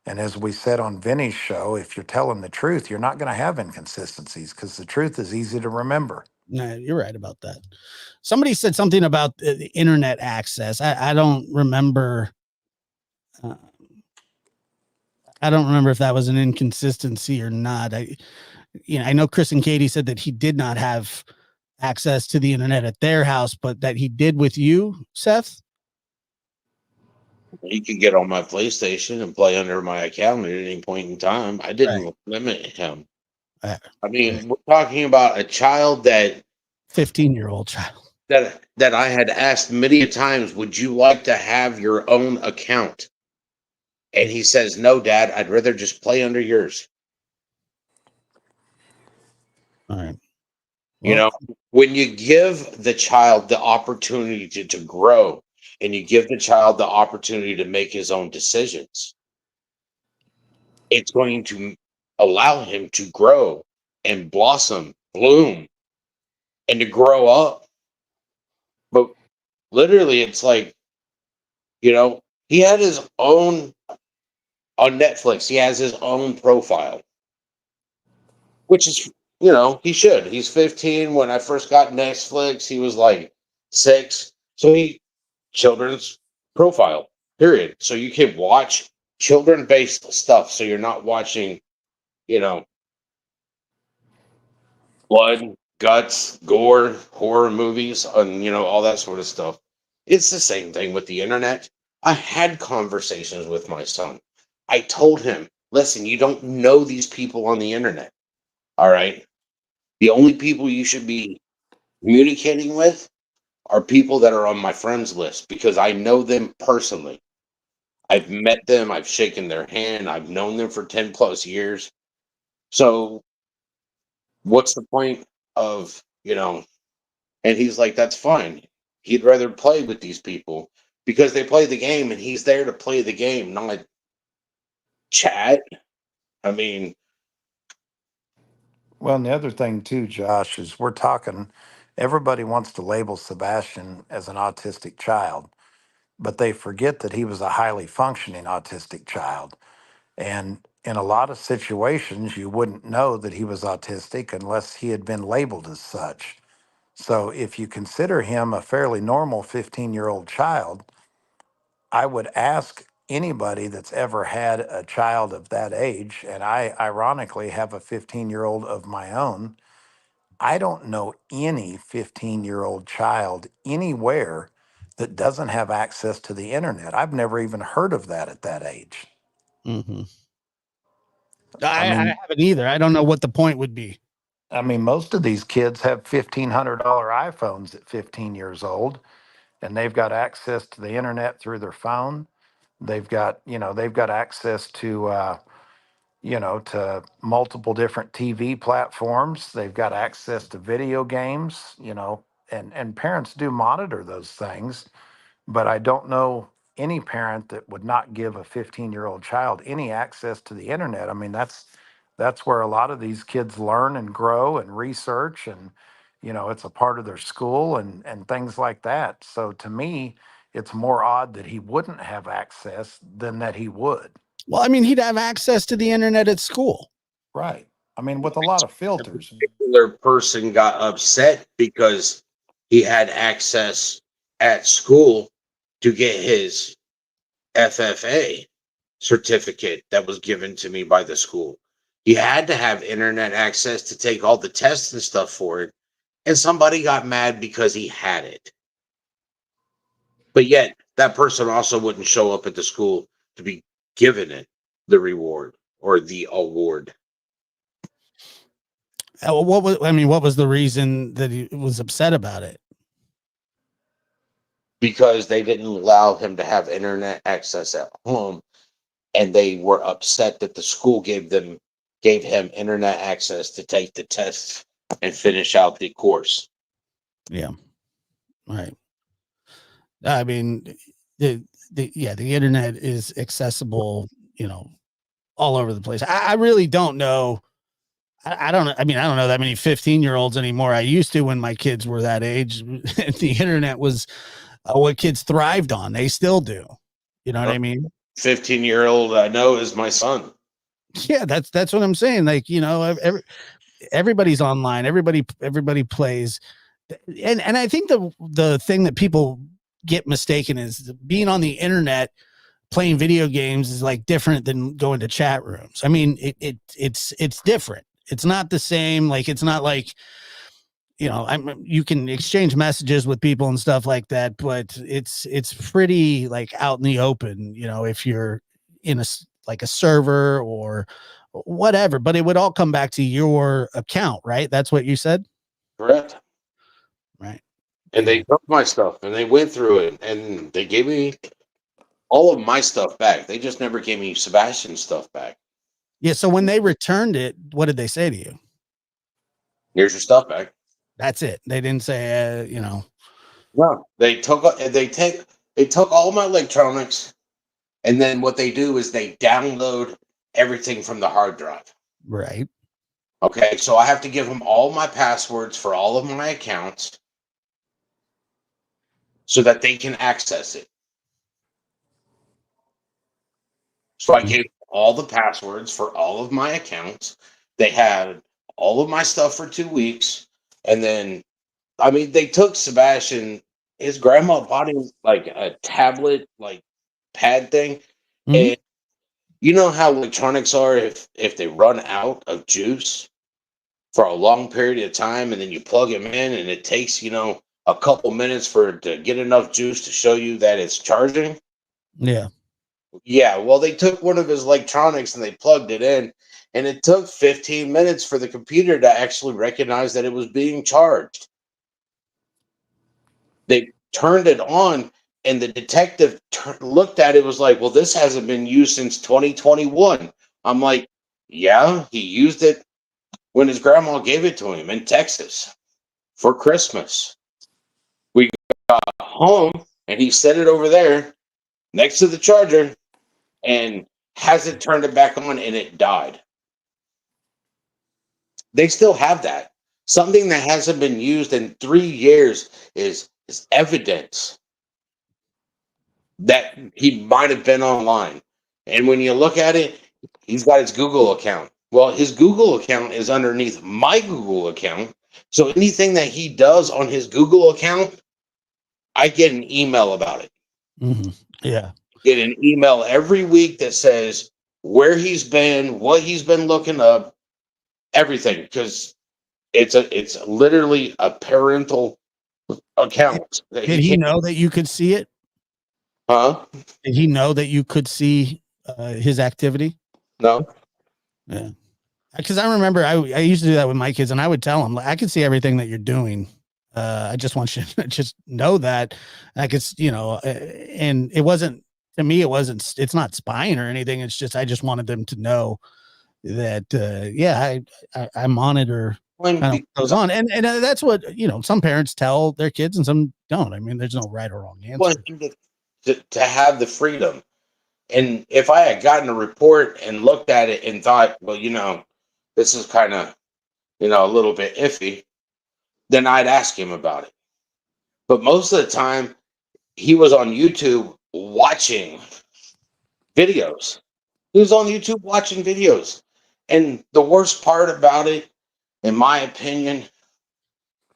And as we said on Vinny's show, if you're telling the truth, you're not going to have inconsistencies because the truth is easy to remember. No, you're right about that. Somebody said something about the internet access. I don't remember. Uh, I don't remember if that was an inconsistency or not. I know Chris and Katie said that he did not have access to the internet at their house, but that he did with you, Seth. he could get on my PlayStation and play under my account at any point in time. I Right. didn't limit him. Uh, I mean, we're talking about a child that 15-year-old child. that I had asked many a times, would you like to have your own account? And he says, no, Dad, I'd rather just play under yours. All right. You Well, know, when you give the child the opportunity to grow and you give the child the opportunity to make his own decisions, it's going to allow him to grow and blossom, bloom, and to grow up. But literally, it's like, he had his own on Netflix, he has his own profile, which is, he should. He's 15. When I first got Netflix, he was like 6. So he children's profile, period. So you can watch children based stuff. So you're not watching, you know, blood, guts, gore, horror movies, and all that sort of stuff. It's the same thing with the internet. I had conversations with my son. I told him, listen, you don't know these people on the internet. All right. The only people you should be communicating with are people that are on my friends list because I know them personally. I've met them, I've shaken their hand, I've known them for 10 plus years. So what's the point of, and he's like, that's fine. He'd rather play with these people because they play the game and he's there to play the game, not chat. I mean, Well, and the other thing too, Josh, is we're talking, everybody wants to label Sebastian as an autistic child, but they forget that he was a highly functioning autistic child. And in a lot of situations, you wouldn't know that he was autistic unless he had been labeled as such. So if you consider him a fairly normal 15-year-old child, I would ask anybody that's ever had a child of that age, and I ironically have a 15-year-old of my own. I don't know any 15-year-old child anywhere that doesn't have access to the internet. I've never even heard of that at that age. Mm-hmm. I I mean, haven't either. I don't know what the point would be. most of these kids have $1,500 iPhones at 15 years old, and they've got access to the internet through their phone. They've got access to multiple different TV platforms. They've got access to video games, and parents do monitor those things. But I don't know any parent that would not give a 15-year-old child any access to the internet. I mean, that's where a lot of these kids learn and grow and research, and it's a part of their school and things like that. So to me, it's more odd that he wouldn't have access than that he would. Well, I mean, he'd have access to the internet at school. Right. I mean, with a lot of a filters. particular person got upset because he had access at school to get his FFA certificate that was given to me by the school. He had to have internet access to take all the tests and stuff for it. And somebody got mad because he had it. But yet, that person also wouldn't show up at the school to be given it the reward or the award What was the reason that he was upset about it? because they didn't allow him to have internet access at home, and they were upset that the school gave him internet access to take the tests and finish out the course. Yeah. Right. I mean, the internet is accessible, all over the place. I really don't know. I don't know. I mean, I don't know that many 15-year-olds anymore. I used to when my kids were that age. The internet was what kids thrived on. They still do. You know what I mean? 15-year-old I know is my son. Yeah, that's what I'm saying. Like, everybody's online. Everybody plays. And I think the thing that people get mistaken is being on the internet playing video games is like different than going to chat rooms. I mean, it's different. It's not the same. Like, it's not like, you can exchange messages with people and stuff like that, but it's pretty like out in the open, if you're in like a server or whatever, but it would all come back to your account, right? That's what you said. Correct. Right. And Yeah. they took my stuff and they went through it and they gave me all of my stuff back. They just never gave me Sebastian's stuff back. Yeah. So when they returned it, what did they say to you? Here's your stuff back. That's it. They didn't say, No, they took all my electronics, and then what they do is they download everything from the hard drive. right. Okay, so I have to give them all my passwords for all of my accounts so that they can access it. So I gave all the passwords for all of my accounts. They had all of my stuff for 2 weeks. And then, I mean, they took Sebastian, his grandma bought him like a tablet, like pad thing. Mhm. And You know how electronics are if they run out of juice for a long period of time and then you plug them in and it takes, a couple minutes for it to get enough juice to show you that it's charging? Yeah. Yeah, well, they took one of his electronics and they plugged it in, and it took 15 minutes for the computer to actually recognize that it was being charged. They turned it on, and the detective looked at it, was like, well, this hasn't been used since 2021. I'm like, yeah, he used it when his grandma gave it to him in Texas for Christmas. We got home, and he set it over there next to the charger and hasn't turned it back on, and it died. They still have that. Something that hasn't been used in 3 years is evidence that he might have been online. And when you look at it, he's got his Google account. Well, his Google account is underneath my Google account. So anything that he does on his Google account, I get an email about it. Hmm. Yeah. Get an email every week that says where he's been, what he's been looking up, everything, because it's literally a parental account that Did he he can't. know that you could see it? Huh? Did he know that you could see his activity? No. Yeah. Because I remember I used to do that with my kids, and I would tell them, I can see everything that you're doing. I just want you to just know that. And I could, and it wasn't, to me, it's not spying or anything. It's just, I just wanted them to know that, yeah, I monitor Well, kind of what goes on. And that's what, some parents tell their kids and some don't. I mean, there's no right or wrong answer. to have the freedom. And if I had gotten a report and looked at it and thought, well, this is kind of, a little bit iffy, then I'd ask him about it. But most of the time, he was on YouTube watching videos. He was on YouTube watching videos. And the worst part about it, in my opinion,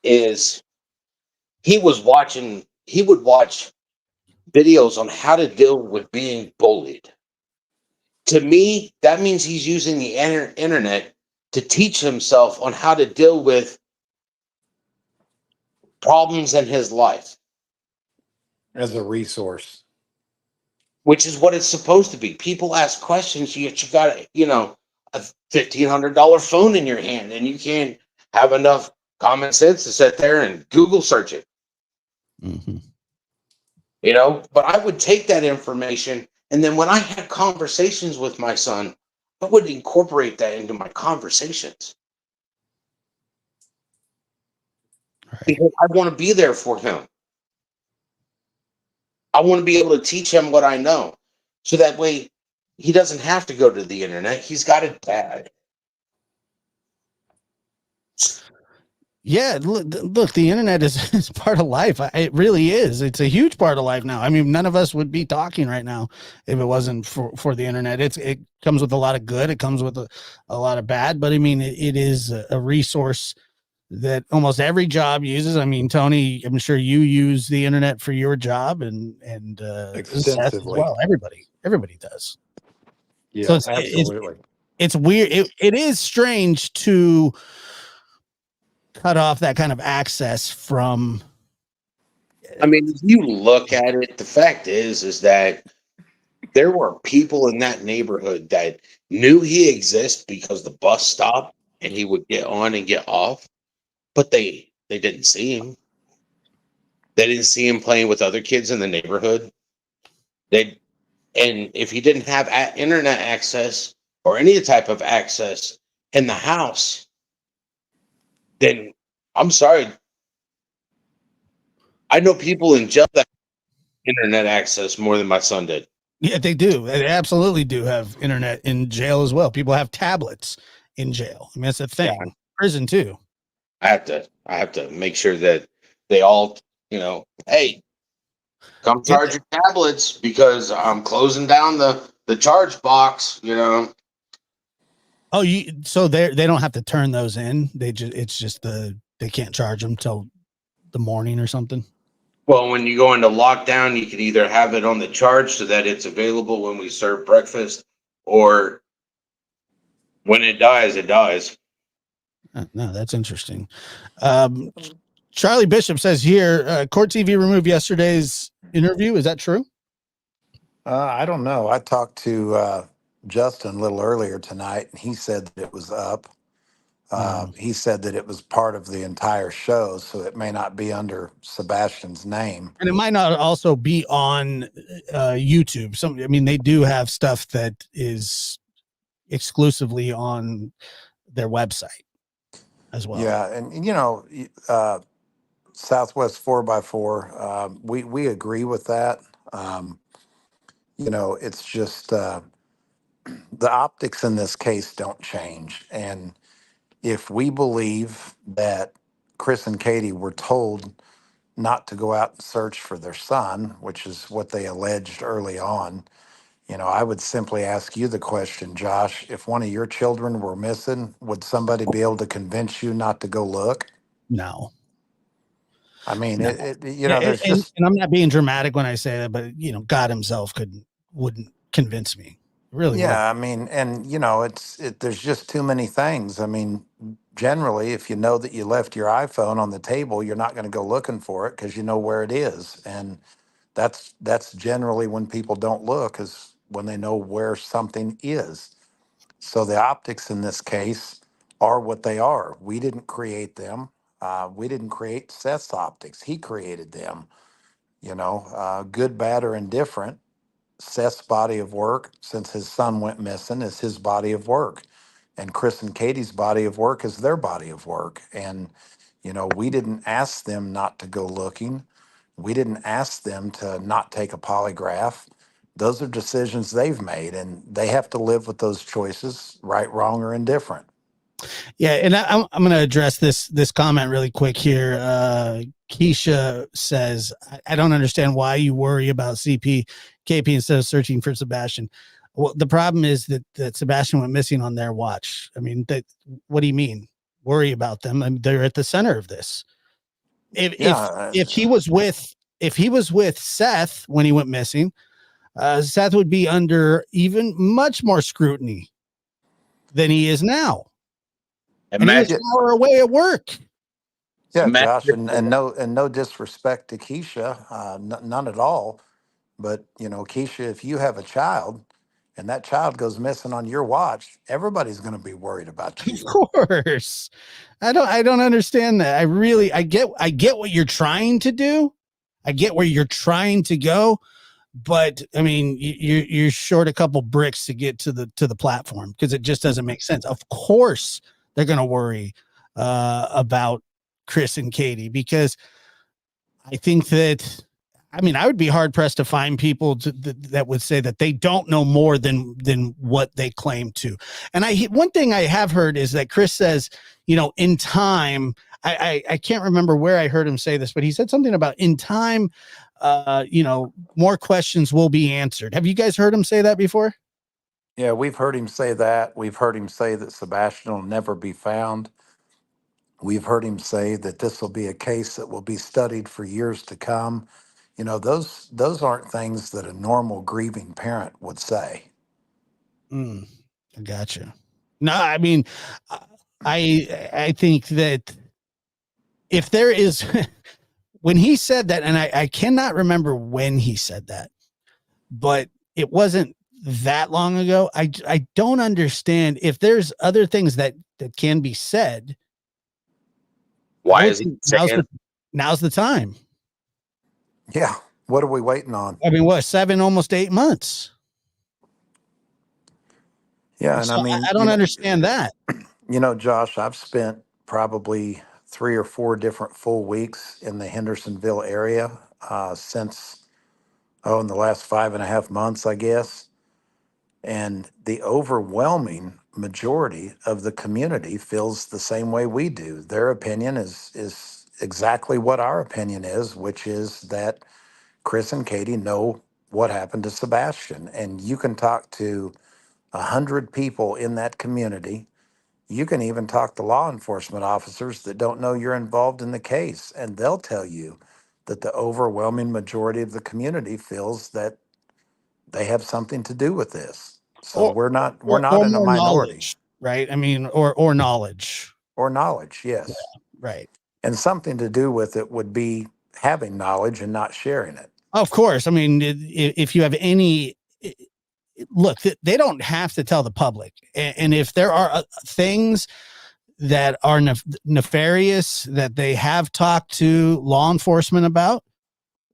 is he would watch videos on how to deal with being bullied. To me, that means he's using the internet to teach himself on how to deal with problems in his life, as a resource. which is what it's supposed to be. People ask questions, yet you got, a $1,500 phone in your hand, and you can't have enough common sense to sit there and Google search it. Mm-hmm. But I would take that information, and then when I had conversations with my son, I would incorporate that into my conversations. Right. Because I want to be there for him. I want to be able to teach him what I know. So that way he doesn't have to go to the internet. He's got a dad. Yeah, look, the internet is part of life. It really is. It's a huge part of life now. I mean, none of us would be talking right now if it wasn't for the internet. It comes with a lot of good. It comes with a lot of bad. But I mean, it is a resource that almost every job uses. I mean, Tony, I'm sure you use the internet for your job, and Seth as Extensively. well. Everybody does. Yeah, So absolutely. it's weird. It is strange to cut off that kind of access from. I mean, if you look at it, the fact is that there were people in that neighborhood that knew he exists because the bus stopped and he would get on and get off, but they didn't see him. They didn't see him playing with other kids in the neighborhood. They And if he didn't have internet access or any type of access in the house, then I'm sorry. I know people in jail that have internet access more than my son did. Yeah, they do. They absolutely do have internet in jail as well. People have tablets in jail. I mean, that's a thing. Yeah. Prison too. I have to make sure that they all, hey, come Yeah. charge your tablets because I'm closing down the charge box. Oh, so they don't have to turn those in. It's just they can't charge them till the morning or something. Well, when you go into lockdown, you can either have it on the charge so that it's available when we serve breakfast, or when it dies, it dies. No, that's interesting. Um, Charlie Bishop says here, Court TV removed yesterday's interview. Is that true? I don't know. I talked to Justin a little earlier tonight, and he said that it was up. He said that it was part of the entire show, so it may not be under Sebastian's name. And it might not also be on YouTube. I mean, they do have stuff that is exclusively on their website as well. Yeah, and you know, Southwest 4x4, we agree with that. Um, you know, it's just the optics in this case don't change, and if we believe that Chris and Katie were told not to go out and search for their son, which is what they alleged early on, you know, I would simply ask you the question, Josh, if one of your children were missing, would somebody be able to convince you not to go look? No. I mean, No. you know, there's just, and I'm not being dramatic when I say that, but you know, God himself wouldn't convince me. Really would. yeah, I mean, and you know, there's just too many things. I mean, generally, if you know that you left your iPhone on the table, you're not going to go looking for it because you know where it is. And that's generally when people don't look, is when they know where something is. So the optics in this case are what they are. We didn't create them. We didn't create Seth's optics. He created them. You know, good, bad, or indifferent. Seth's body of work, since his son went missing, is his body of work. And Chris and Katie's body of work is their body of work. And, you know, we didn't ask them not to go looking. We didn't ask them to not take a polygraph. Those are decisions they've made, and they have to live with those choices, right, wrong, or indifferent. Yeah, and I'm going to address this comment really quick here. Keisha says, I don't understand why you worry about KP instead of searching for Sebastian. Well, the problem is that Sebastian went missing on their watch. I mean, what do you mean? Worry about them? I mean, they're at the center of this. Yeah, If he was with Seth when he went missing, Seth would be under even much more scrutiny than he is now. And he was Imagine, an hour away at work. yeah, Josh, imagine, and no disrespect to Keisha, none at all. But you know, Keisha, if you have a child and that child goes missing on your watch, everybody's going to be worried about Of you. course. I don't understand that. I get what you're trying to do. I get where you're trying to go, but I mean, you're short a couple bricks to get to the platform because it just doesn't make sense. Of course, they're going to worry about Chris and Katie because I think that I mean I would be hard pressed to find people that would say that they don't know more than what they claim to. And one thing I have heard is that Chris says, you know, in time, I can't remember where I heard him say this, but he said something about in time, you know, more questions will be answered. Have you guys heard him say that before? Yeah, we've heard him say that. We've heard him say that Sebastian will never be found. We've heard him say that this will be a case that will be studied for years to come. You know, those aren't things that a normal grieving parent would say. I gotcha. No, I mean, I think that if there is when he said that, and I cannot remember when he said that, but it wasn't that long ago. I don't understand if there's other things that can be said. I why would is he think saying? now's the time. Yeah, what are we waiting on? I mean, what 7 almost 8 months? Yeah, and So I mean, I don't understand that. you know, Josh, I've spent probably 3 or 4 different full weeks in the Hendersonville area since, in the last 5.5 months, I guess. And the overwhelming majority of the community feels the same way we do. Their opinion is exactly what our opinion is, which is that Chris and Katie know what happened to Sebastian. And you can talk to 100 people in that community. You can even talk to law enforcement officers that don't know you're involved in the case, and they'll tell you that the overwhelming majority of the community feels that they have something to do with this. So we're not or in a more minority. knowledge, right? I mean, or knowledge, Or knowledge, yes. right? And something to do with it would be having knowledge and not sharing it. Of course. I mean, if you have any look, they don't have to tell the public, and if there are things that are nefarious that they have talked to law enforcement about,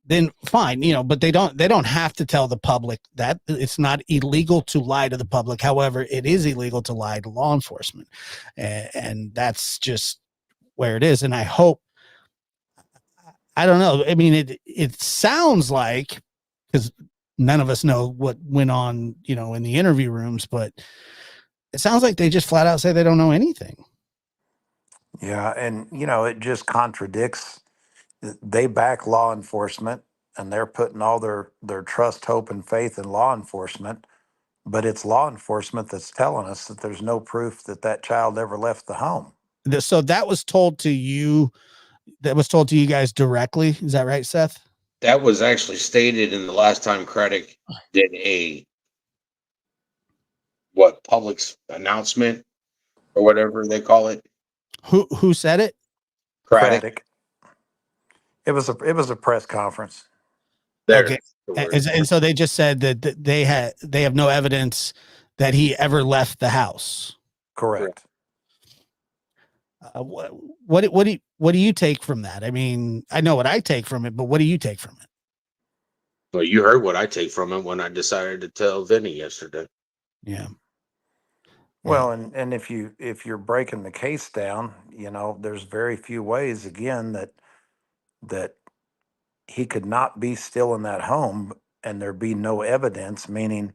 then fine, but they don't have to tell the public that. It's not illegal to lie to the public. However, it is illegal to lie to law enforcement. And that's just where it is. And I don't know. I mean, it sounds like, because none of us know what went on, in the interview rooms, but it sounds like they just flat out say they don't know anything. Yeah. And, it just contradicts. They back law enforcement and they're putting all their trust, hope, and faith in law enforcement. But it's law enforcement that's telling us that there's no proof that that child ever left the home. So that was told to you. That was told to you guys directly. Is that right, Seth? That was actually stated in the last time Craddock did a public announcement or whatever they call it. Who said it? Craddock. It was a press conference. There. Okay. And so they just said that they have no evidence that he ever left the house. Correct. What do you take from that? I mean, I know what I take from it, but what do you take from it? Well, you heard what I take from it when I decided to tell Vinny yesterday. Yeah. Well, and if you're breaking the case down, there's very few ways again that he could not be still in that home and there be no evidence, meaning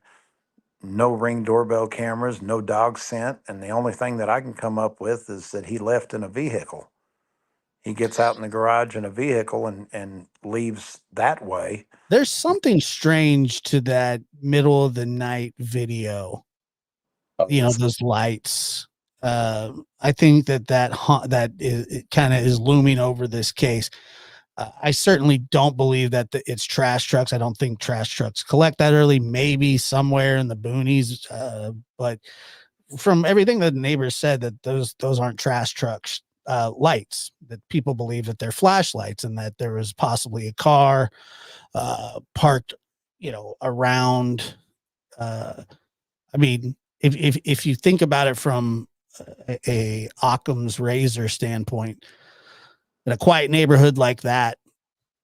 no Ring doorbell cameras, no dog scent, and the only thing that I can come up with is that he left in a vehicle. He gets out in the garage in a vehicle and leaves that way. There's something strange to that middle of the night video. Those lights. I think that is kind of is looming over this case. I certainly don't believe that it's trash trucks. I don't think trash trucks collect that early. Maybe somewhere in the boonies, but from everything that the neighbors said, that those aren't trash trucks lights. That people believe that they're flashlights, and that there was possibly a car parked, around. I mean, if you think about it from a Occam's razor standpoint, in a quiet neighborhood like that,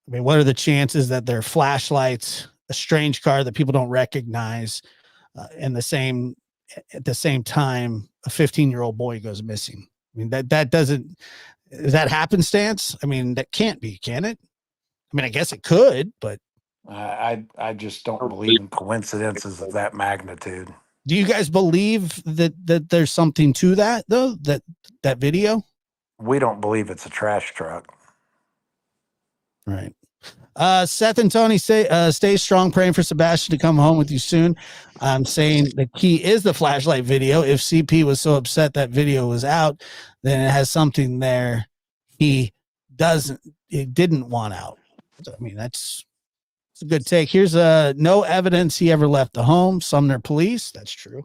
I mean, what are the chances that there are flashlights, a strange car that people don't recognize, and at the same time, a 15-year-old boy goes missing? I mean, that doesn't, is that happenstance? I mean, that can't be, can it? I mean, I guess it could, but I just don't believe in coincidences of that magnitude. do you guys believe that there's something to that though? That video? We don't believe it's a trash truck. Right. Seth and Tony say, stay strong, praying for Sebastian to come home with you soon. I'm saying the key is the flashlight video. If CP was so upset that video was out, then it has something there he didn't want out. So, I mean, that's a good take. Here's no evidence he ever left the home. Sumner police. That's true.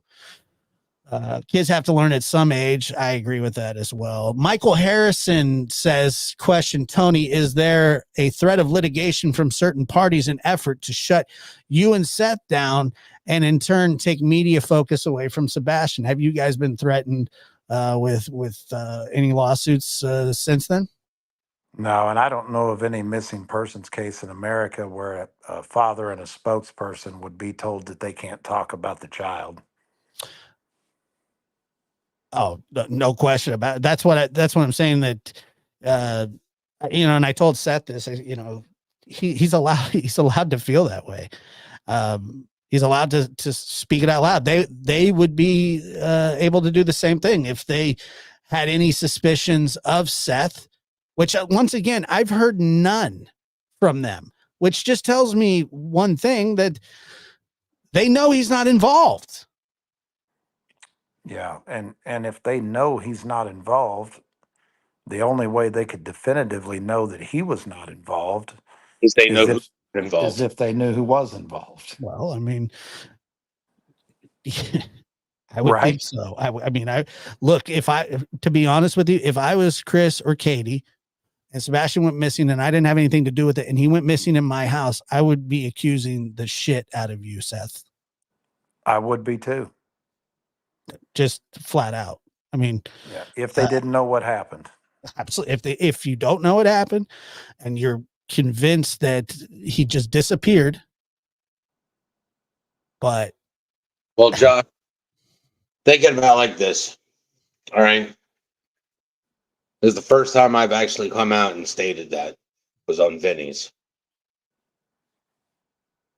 Kids have to learn at some age. I agree with that as well. Michael Harrison says, question, Tony, is there a threat of litigation from certain parties in effort to shut you and Seth down and in turn take media focus away from Sebastian? Have you guys been threatened with any lawsuits since then? No, and I don't know of any missing persons case in America where a father and a spokesperson would be told that they can't talk about the child. Oh, no question about it. That's what I'm saying, that, and I told Seth this, he's allowed to feel that way. He's allowed to speak it out loud. They would be able to do the same thing if they had any suspicions of Seth, which once again, I've heard none from them, which just tells me one thing, that they know he's not involved. Yeah, and if they know he's not involved, the only way they could definitively know that he was not involved Is they know is who's involved. if they knew who was involved. Well, I mean, I would think Right. so. I mean, look, to be honest with you, if I was Chris or Katie and Sebastian went missing and I didn't have anything to do with it and he went missing in my house, I would be accusing the shit out of you, Seth. I would be too. Just flat out. I mean, Yeah. If they didn't know what happened. absolutely. If you don't know what happened and you're convinced that he just disappeared, but Well, Josh, thinking about it like this, all right. This is the first time I've actually come out and stated that was on Vinny's.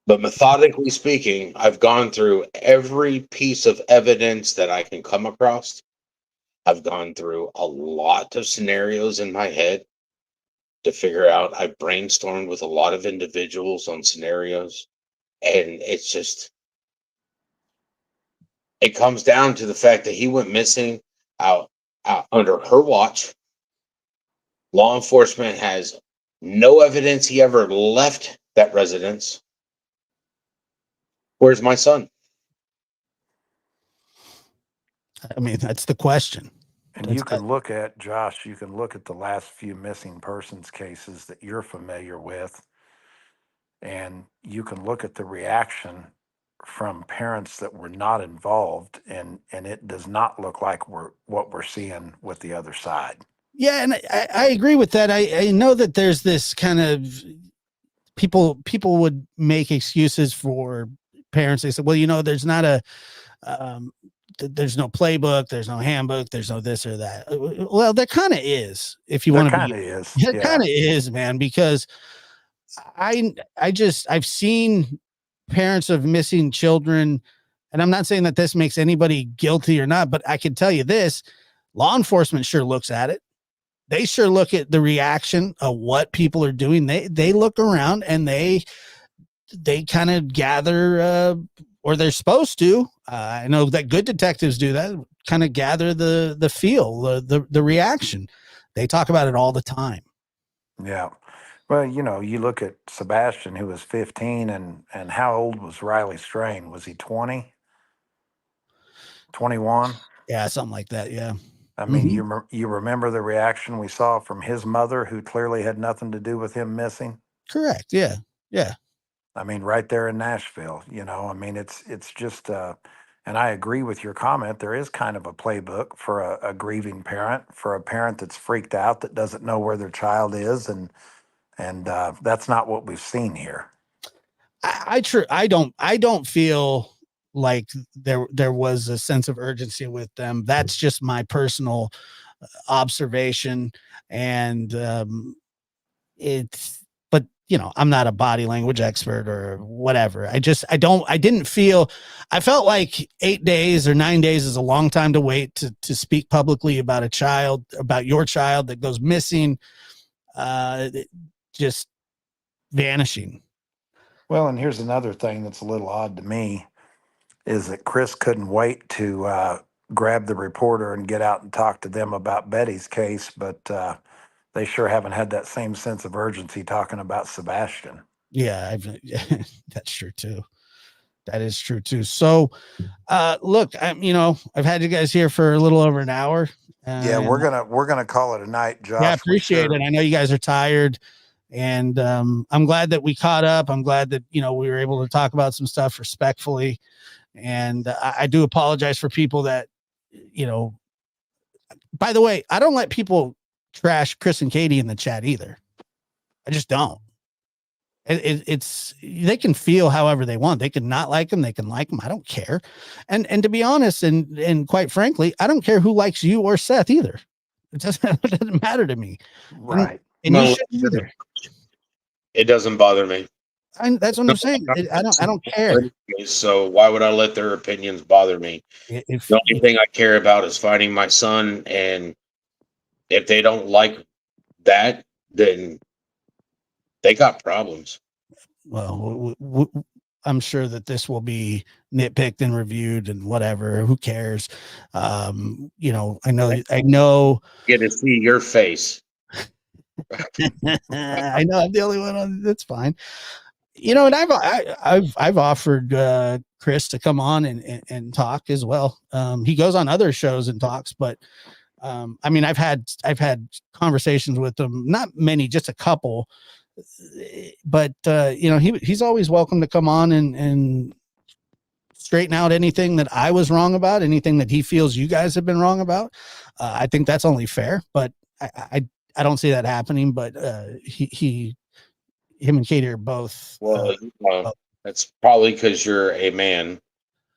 But methodically speaking, I've gone through every piece of evidence that I can come across. I've gone through a lot of scenarios in my head to figure out. I brainstormed with a lot of individuals on scenarios, and it's just, it comes down to the fact that he went missing out under her watch. Law enforcement has no evidence he ever left that residence. Where's my son? I mean, that's the question. And That's, you can look at, Josh, you can look at the last few missing persons cases that you're familiar with, and you can look at the reaction from parents that were not involved, and it does not look like what we're seeing with the other side. yeah, and I agree with that. I know that there's this kind of people would make excuses for parents. They said, well, there's not a there's no playbook, there's no handbook, there's no this or that. Well, there kind of is, if you want to Kind be. of is. It Yeah. kind of is, man, because I've seen parents of missing children, and I'm not saying that this makes anybody guilty or not, but I can tell you this: law enforcement sure looks at it. They sure look at the reaction of what people are doing. They look around and they kind of gather, or they're supposed to. I know that good detectives do that. Kind of gather the feel, the reaction. They talk about it all the time. Yeah. Well, you look at Sebastian, who was 15, and how old was Riley Strain? Was he 20, 21? Yeah, something like that. Yeah. I mean, Mhm. you remember the reaction we saw from his mother, who clearly had nothing to do with him missing? Correct. Yeah. Yeah. I mean, right there in Nashville, I mean, it's just, and I agree with your comment. There is kind of a playbook for a grieving parent, for a parent that's freaked out, that doesn't know where their child is. And that's not what we've seen here. I don't feel like there was a sense of urgency with them. That's just my personal observation. And it's, but I'm not a body language expert or whatever. I didn't feel, I felt like 8 days or 9 days is a long time to wait to speak publicly about a child, about your child that goes missing, just vanishing. Well, and here's another thing that's a little odd to me, is that Chris couldn't wait to grab the reporter and get out and talk to them about Betty's case, but they sure haven't had that same sense of urgency talking about Sebastian. Yeah, that's true too. That is true too. So, look, I've had you guys here for a little over an hour. Yeah, we're gonna call it a night, Josh. Yeah, appreciate it. I know you guys are tired, and I'm glad that we caught up. I'm glad that we were able to talk about some stuff respectfully, and I do apologize for people that By the way, I don't let people trash Chris and Katie in the chat either. I just don't. It's they can feel however they want. They can not like them. They can like them. I don't care. And to be honest, and quite frankly, I don't care who likes you or Seth either. It doesn't matter to me. Right. And you shouldn't either. It doesn't bother me. That's what I'm saying. I don't care. So why would I let their opinions bother me? If The only thing I care about is finding my son, and if they don't like that, then they got problems. well, I'm sure that this will be nitpicked and reviewed and whatever. Who cares? I know. Get to see your face. I know I'm the only one on. That's fine. And I've offered Chris to come on and talk as well. He goes on other shows and talks, but I mean, I've had conversations with him, not many, just a couple, but you know, he's always welcome to come on and straighten out anything that I was wrong about, anything that he feels you guys have been wrong about. I think that's only fair, but I don't see that happening. But him and Katie are both. Well, that's probably because you're a man,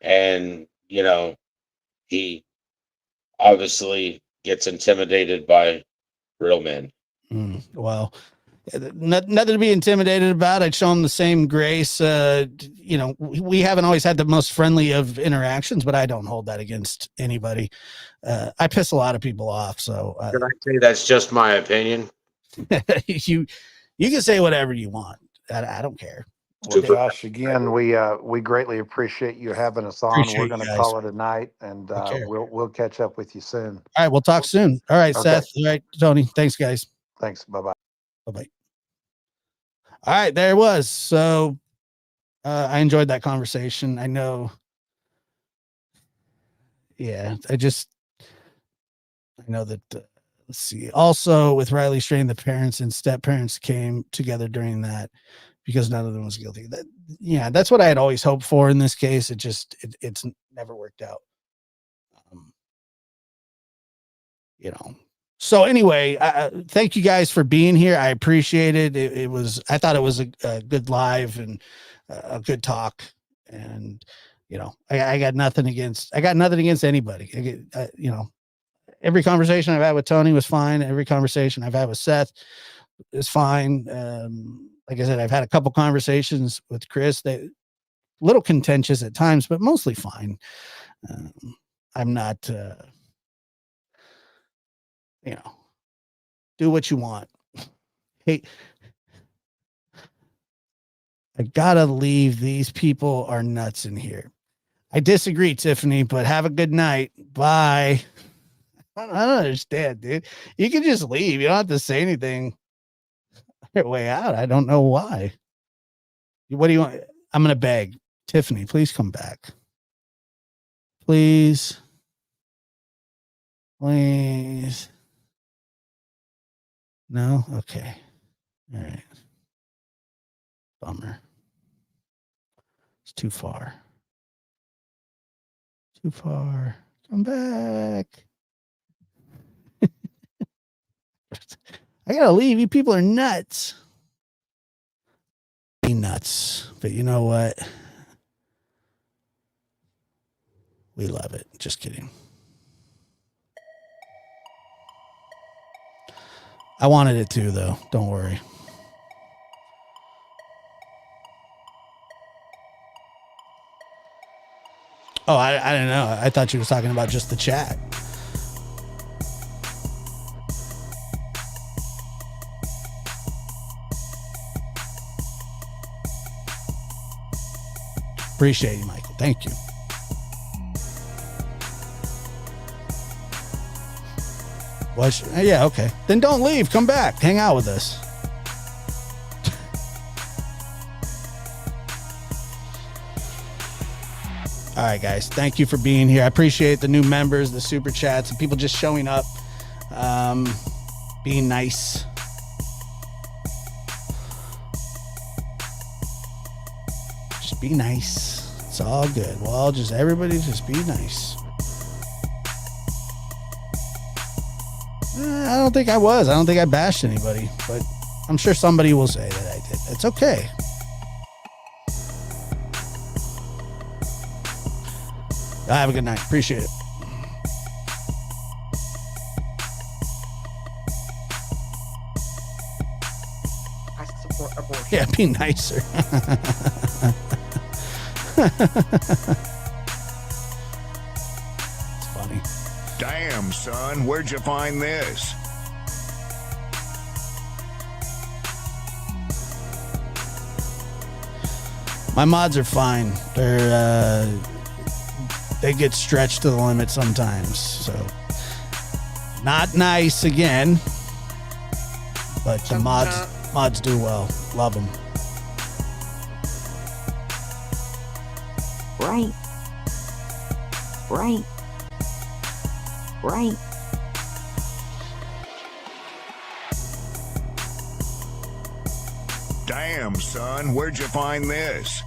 and you know he obviously gets intimidated by real men. Well, nothing to be intimidated about. I'd show him the same grace. You know, we haven't always had the most friendly of interactions, but I don't hold that against anybody. I piss a lot of people off. So Can I say that's just my opinion? you can say whatever you want. I don't care. Well, Josh, again, we greatly appreciate you having us on. Appreciate We're going to call it a night, and we'll catch up with you soon. All right, we'll talk soon. All right, Okay. Seth. All right, Tony. Thanks, guys. Thanks. Bye-bye. Bye-bye. All right, there it was. So I enjoyed that conversation. I know. Yeah, I know that. Let's see. Also, with Riley Strain, the parents and step parents came together during that because none of them was guilty. That's what I had always hoped for in this case. It's never worked out. You know. So anyway, thank you guys for being here. I appreciate it. I thought it was a good live and a good talk. And, you know, I got nothing against anybody. You know, every conversation I've had with Tony was fine. Every conversation I've had with Seth is fine. Like I said, I've had a couple conversations with Chris. They little contentious at times, but mostly fine. I'm not, you know, do what you want. Hey, I gotta leave. These people are nuts in here. I disagree, Tiffany, but have a good night. Bye. I don't understand, dude. You can just leave. You don't have to say anything on your way out. I don't know why. What do you want? I'm going to beg. Tiffany, please come back. Please. Please. No? Okay. All right. Bummer. It's too far. Too far. Come back. I gotta leave. You people are nuts. Be nuts. But you know what? We love it. Just kidding. I wanted it too, though. Don't worry. Oh, I didn't know. I thought you were talking about just the chat. Appreciate you, Michael. Thank you. Yeah, okay. Then don't leave. Come back. Hang out with us. All right, guys. Thank you for being here. I appreciate the new members, the super chats, and people just showing up, being nice. Just be nice. It's all good. Well, everybody just be nice. I don't think I was. I don't think I bashed anybody, but I'm sure somebody will say that I did. It's okay. Have a good night. Appreciate it. I support abortion. Yeah, be nicer. It's funny. Damn, son, where'd you find this? My mods are fine. They get stretched to the limit sometimes. So not nice again, but the mods do well. Love them. Right. Right. Right. Damn, son, where'd you find this?